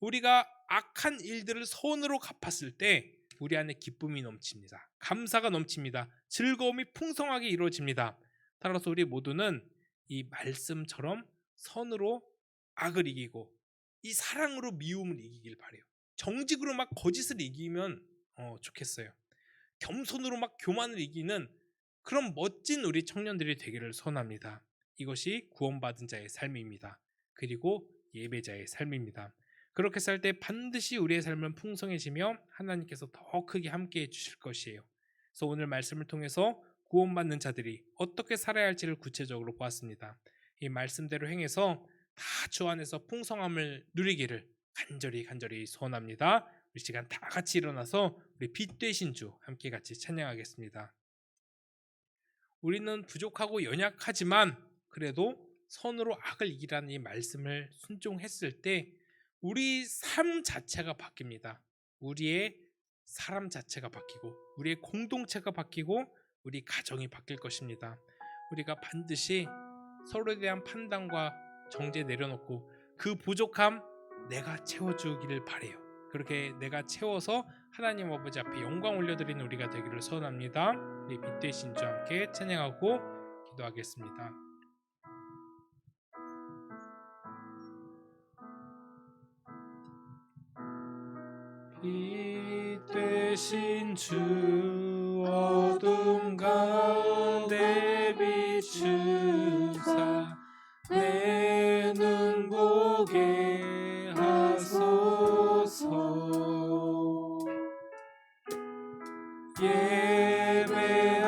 Speaker 4: 우리가 악한 일들을 선으로 갚았을 때 우리 안에 기쁨이 넘칩니다. 감사가 넘칩니다. 즐거움이 풍성하게 이루어집니다. 따라서 우리 모두는 이 말씀처럼 선으로 악을 이기고 이 사랑으로 미움을 이기길 바라요. 정직으로 막 거짓을 이기면 좋겠어요. 겸손으로 막 교만을 이기는 그런 멋진 우리 청년들이 되기를 소원합니다. 이것이 구원받은 자의 삶입니다. 그리고 예배자의 삶입니다. 그렇게 살 때 반드시 우리의 삶은 풍성해지며 하나님께서 더 크게 함께해 주실 것이에요. 그래서 오늘 말씀을 통해서 구원받는 자들이 어떻게 살아야 할지를 구체적으로 보았습니다. 이 말씀대로 행해서 다 주 안에서 풍성함을 누리기를 간절히 소원합니다. 우리 시간 다 같이 일어나서 우리 빛 되신 주 함께 같이 찬양하겠습니다. 우리는 부족하고 연약하지만 그래도 선으로 악을 이기라는 이 말씀을 순종했을 때 우리 삶 자체가 바뀝니다. 우리의 사람 자체가 바뀌고 우리의 공동체가 바뀌고 우리 가정이 바뀔 것입니다. 우리가 반드시 서로에 대한 판단과 정죄 내려놓고 그 부족함 내가 채워주기를 바래요. 그렇게 내가 채워서 하나님 아버지 앞에 영광 올려드리는 우리가 되기를 소원합니다. 우리 빛 되신 주 함께 찬양하고 기도하겠습니다. 빛 되신 주 어둠 가운데 비추사 내 눈 보게 하소서.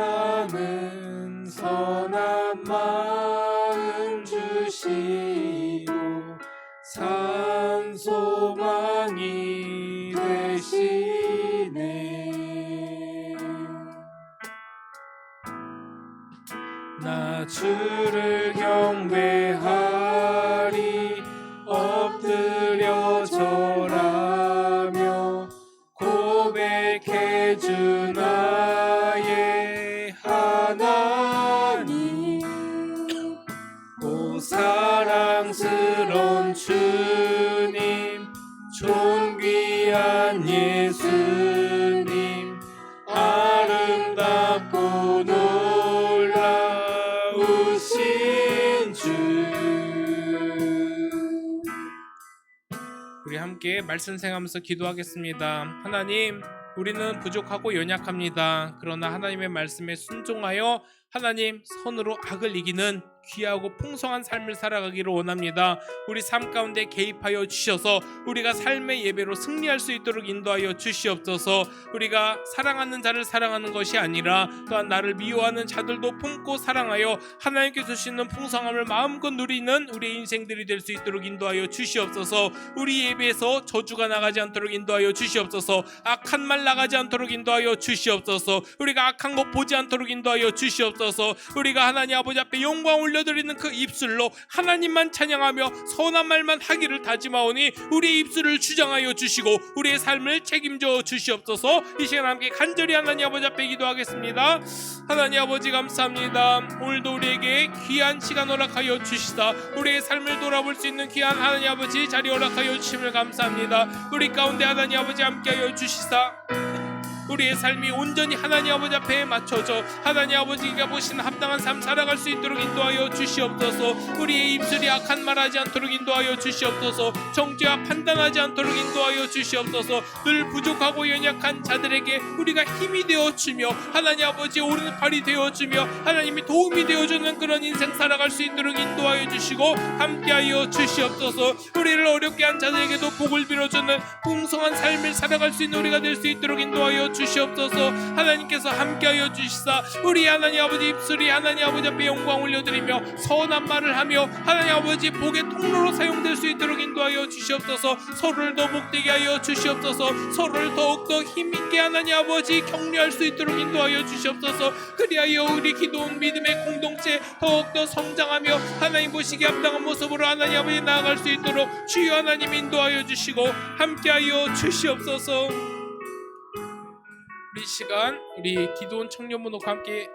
Speaker 4: 예배하는 선한 마음 주시고 산 소망이 되시네. 나 주를 경배하리 엎드려 절하며 고백해 주 나의 하나님. 오 사랑스러운 주님 존귀한
Speaker 2: 놀라우신 주.
Speaker 4: 우리 함께 말씀 생각하면서 기도하겠습니다. 하나님, 우리는 부족하고 연약합니다. 그러나 하나님의 말씀에 순종하여 하나님 선으로 악을 이기는 귀하고 풍성한 삶을 살아가기를 원합니다. 우리 삶 가운데 개입하여 주셔서 우리가 삶의 예배로 승리할 수 있도록 인도하여 주시옵소서. 우리가 사랑하는 자를 사랑하는 것이 아니라 또한 나를 미워하는 자들도 품고 사랑하여 하나님께서 주시는 풍성함을 마음껏 누리는 우리의 인생들이 될 수 있도록 인도하여 주시옵소서. 우리 예배에서 저주가 나가지 않도록 인도하여 주시옵소서. 악한 말 나가지 않도록 인도하여 주시옵소서. 우리가 악한 것 보지 않도록 인도하여 주시옵소서. 우리가 하나님 아버지 앞에 영광 올려드리는 그 입술로 하나님만 찬양하며 선한 말만 하기를 다짐하오니 우리의 입술을 주장하여 주시고 우리의 삶을 책임져 주시옵소서. 이 시간 함께 간절히 하나님 아버지 앞에 기도하겠습니다. 하나님 아버지 감사합니다. 오늘도 우리에게 귀한 시간 허락하여 주시다 우리의 삶을 돌아볼 수 있는 귀한 하나님 아버지 자리 허락하여 주심을 감사합니다. 우리 가운데 하나님 아버지 함께하여 주시다 우리의 삶이 온전히 하나님 아버지 앞에 맞춰져 하나님 아버지가 보시는 합당한 삶 살아갈 수 있도록 인도하여 주시옵소서. 우리의 입술이 악한 말하지 않도록 인도하여 주시옵소서. 정죄와 판단하지 않도록 인도하여 주시옵소서. 늘 부족하고 연약한 자들에게 우리가 힘이 되어주며 하나님 아버지 오른팔이 되어주며 하나님이 도움이 되어주는 그런 인생 살아갈 수 있도록 인도하여 주시고 함께하여 주시옵소서. 우리를 어렵게 한 자들에게도 복을 빌어주는 풍성한 삶을 살아갈 수 있는 우리가 될 수 있도록 인도하여 주시옵소서. 하나님께서 함께하여 주시사 우리 하나님 아버지 입술이 하나님 아버지 앞에 영광 올려드리며 선한 말을 하며 하나님 아버지 복의 통로로 사용될 수 있도록 인도하여 주시옵소서. 서로를 더 복되게 하여 주시옵소서. 서로를 더욱더 힘있게 하나님 아버지 격려할 수 있도록 인도하여 주시옵소서. 그리하여 우리 기도원 믿음의 공동체 더욱더 성장하며 하나님 보시기에 합당한 모습으로 하나님 아버지 나아갈 수 있도록 주여 하나님 인도하여 주시고 함께하여 주시옵소서. 우리 시간 우리 기도원 청년부 놓고 함께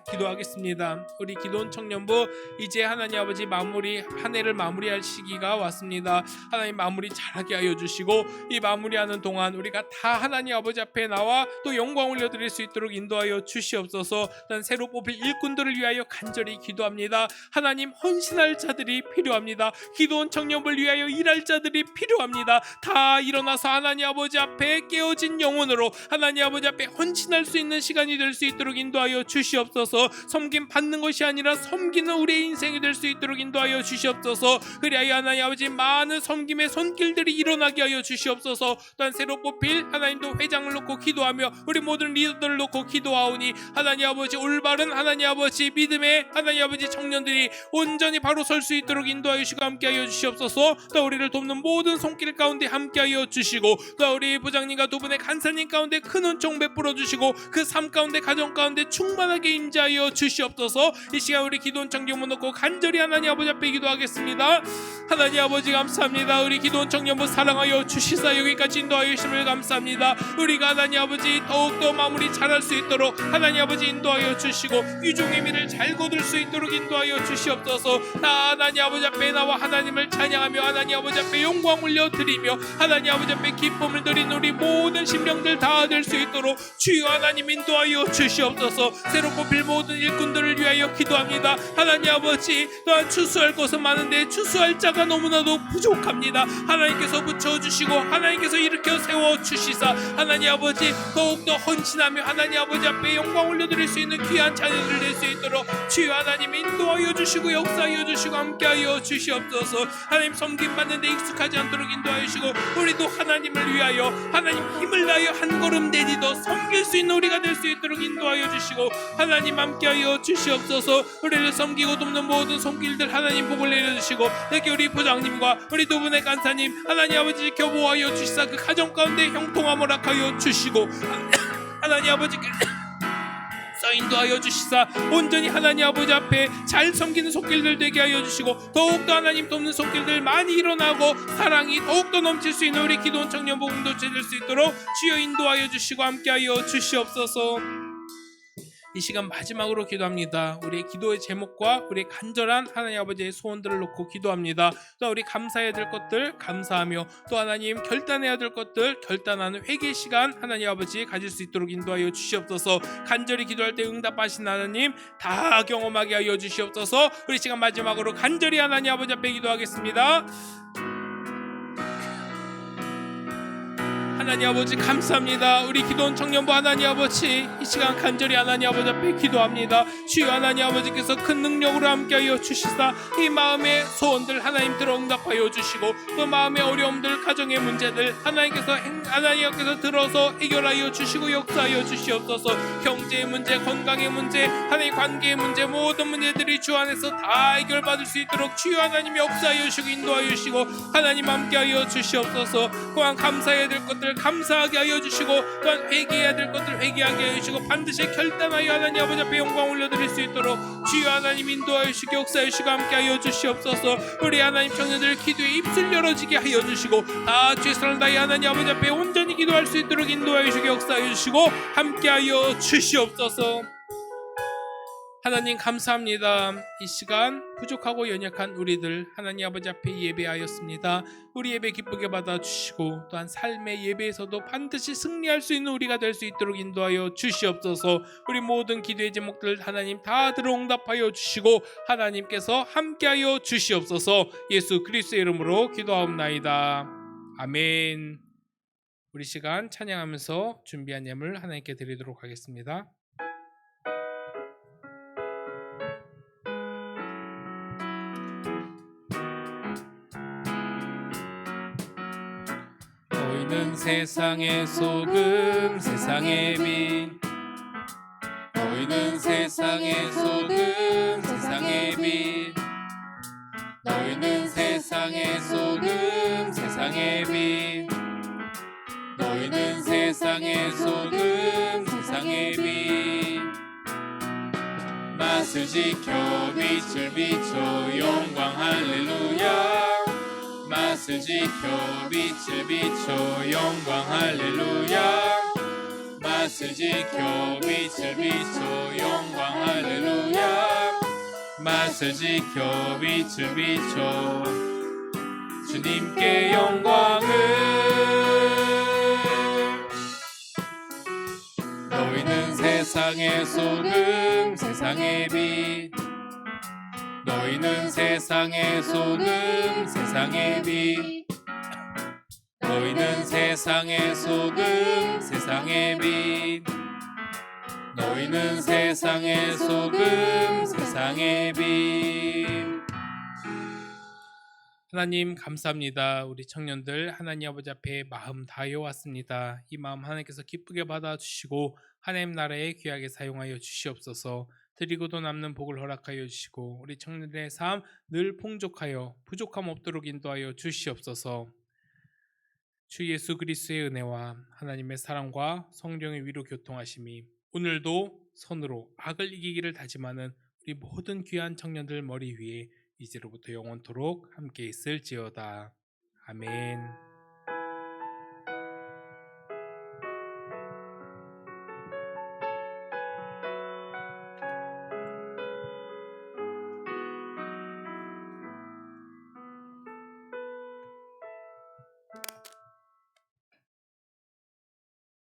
Speaker 4: 기도하겠습니다. 우리 기도원 청년부 이제 하나님 아버지 마무리 한 해를 마무리할 시기가 왔습니다. 하나님 마무리 잘하게 하여 주시고 이 마무리하는 동안 우리가 다 하나님 아버지 앞에 나와 또 영광 올려드릴 수 있도록 인도하여 주시옵소서. 난 새로 뽑힐 일꾼들을 위하여 간절히 기도합니다. 하나님 헌신할 자들이 필요합니다. 기도원 청년부를 위하여 일할 자들이 필요합니다. 다 일어나서 하나님 아버지 앞에 깨어진 영혼으로 하나님 아버지 앞에 헌신할 수 있는 시간이 될 수 있도록 인도하여 주시옵소서. 섬김 받는 것이 아니라 섬기는 우리의 인생이 될 수 있도록 인도하여 주시옵소서. 그리하여 하나님 아버지 많은 섬김의 손길들이 일어나게 하여 주시옵소서. 또한 새로 뽑힐 하나님도 회장을 놓고 기도하며 우리 모든 리더들을 놓고 기도하오니 하나님 아버지 올바른 하나님 아버지 믿음의 하나님 아버지 청년들이 온전히 바로 설 수 있도록 인도하여 주시고 함께하여 주시옵소서. 또 우리를 돕는 모든 손길 가운데 함께하여 주시고 또 우리 부장님과 두 분의 간사님 가운데 큰 은총 베풀어 주시고 그 삶 가운데 가정 가운데 충만하게 임재하여 주시옵소서. 이 시간 우리 기도원 청년부 놓고 간절히 하나님 아버지 앞에 기도하겠습니다. 하나님 아버지 감사합니다. 우리 기도원 청년부 사랑하여 주시사 여기까지 인도하여 주심을 감사합니다. 우리가 하나님 아버지 더욱더 마무리 잘할 수 있도록 하나님 아버지 인도하여 주시고 유종의 미를 잘 거둘 수 있도록 인도하여 주시옵소서. 다 하나님 아버지 앞에 나와 하나님을 찬양하며 하나님 아버지 앞에 영광 올려드리며 하나님 아버지 앞에 기쁨을 드린 우리 모든 심령들 다 될 수 있도록 주여 하나님 인도하여 주시옵소서. 새로 뽑힐 모든 일꾼들을 위하여 기도합니다. 하나님 아버지 또한 추수할 것은 많은데 추수할 자가 너무나도 부족합니다. 하나님께서 붙여주시고 하나님께서 일으켜 세워주시사 하나님 아버지 더욱더 헌신하며 하나님 아버지 앞에 영광 올려드릴 수 있는 귀한 자녀들 될 수 있도록 주여 하나님 인도하여 주시고 역사하여 주시고 함께하여 주시옵소서. 하나님 섬김 받는데 익숙하지 않도록 인도하여 주시고 우리도 하나님을 위하여 하나님 힘을 다하여 한 걸음 내디도 섬길 수 있는 우리가 될 수 있도록 인도하여 주시고 하나님 함께하여 주시옵소서. 우리를 섬기고 돕는 모든 손길들 하나님 복을 내려주시고 특히 우리 부장님과 우리 두 분의 간사님 하나님 아버지 지켜보아여 주시사 그 가정 가운데 형통함을 허락하여 주시고 하나님 아버지께 인도하여 주시사 온전히 하나님 아버지 앞에 잘 섬기는 손길들 되게 하여 주시고 더욱더 하나님 돕는 손길들 많이 일어나고 사랑이 더욱더 넘칠 수 있는 우리 기도원 청년부 공동체 될 수 있도록 주여 인도하여 주시고 함께하여 주시옵소서. 이 시간 마지막으로 기도합니다. 우리의 기도의 제목과 우리의 간절한 하나님 아버지의 소원들을 놓고 기도합니다. 또 우리 감사해야 될 것들 감사하며 또 하나님 결단해야 될 것들 결단하는 회개 시간 하나님 아버지 가질 수 있도록 인도하여 주시옵소서. 간절히 기도할 때 응답하신 하나님 다 경험하게 하여 주시옵소서. 우리 시간 마지막으로 간절히 하나님 아버지 앞에 기도하겠습니다. 하나님 아버지 감사합니다. 우리 기도원 청년부 하나님 아버지 이 시간 간절히 하나님 아버지 앞에 기도합니다. 주여 하나님 아버지께서 큰 능력으로 함께하여 주시사 이 마음의 소원들 하나님들어 응답하여 주시고 그 마음의 어려움들 가정의 문제들 하나님께서 들어서 해결하여 주시고 역사하여 주시옵소서. 경제의 문제 건강의 문제 하나님 관계의 문제 모든 문제들이 주 안에서 다 해결받을 수 있도록 주여 하나님 역사하여 주시고 인도하여 주시고 하나님 함께하여 주시옵소서. 또한 감사해야 될 것들 감사하게 하여 주시고 또한 회개해야 될 것들 회개하게 하여 주시고 반드시 결단하여 하나님 아버지 앞에 영광 올려드릴 수 있도록 주여 하나님 인도하여 주시고 역사하여 주시고 함께하여 주시옵소서. 우리 하나님 청년들 기도에 입술 열어지게 하여 주시고 다 최선을 다해 하나님 아버지 앞에 온전히 기도할 수 있도록 인도하여 주시고 역사하여 주시고 함께하여 주시옵소서. 하나님 감사합니다. 이 시간 부족하고 연약한 우리들 하나님 아버지 앞에 예배하였습니다. 우리 예배 기쁘게 받아주시고 또한 삶의 예배에서도 반드시 승리할 수 있는 우리가 될 수 있도록 인도하여 주시옵소서. 우리 모든 기도의 제목들 하나님 다 들어 응답하여 주시고 하나님께서 함께하여 주시옵소서. 예수 그리스도의 이름으로 기도하옵나이다. 아멘. 우리 시간 찬양하면서 준비한 예물 하나님께 드리도록 하겠습니다. 너희는 세상의 소금 세상의 빛 너희는 세상의 소금 세상의 빛 너희는 세상의 소금 세상의 빛 너희는 세상의 소금 세상의 빛 맛을 지켜 빛을 비춰 영광 할렐루야 맛을 지켜 빛을 비춰 영광 할렐루야 맛을 지켜 빛을 비춰 영광 할렐루야 맛을 지켜 빛을 비춰 주님께 영광을 너희는 세상의 소금 세상의 빛 너희는 세상의 소금 세상의 빛 너희는 세상의 소금 세상의 빛 너희는 세상의 소금 세상의 빛 하나님 감사합니다. 우리 청년들 하나님 아버지 앞에 마음 다하여 왔습니다. 이 마음 하나님께서 기쁘게 받아주시고 하나님 나라에 귀하게 사용하여 주시옵소서. 드리고도 남는 복을 허락하여 주시고 우리 청년들의 삶 늘 풍족하여 부족함 없도록 인도하여 주시옵소서. 주 예수 그리스도의 은혜와 하나님의 사랑과 성령의 위로 교통하심이 오늘도 선으로 악을 이기기를 다짐하는 우리 모든 귀한 청년들 머리 위에 이제로부터 영원토록 함께 있을지어다. 아멘.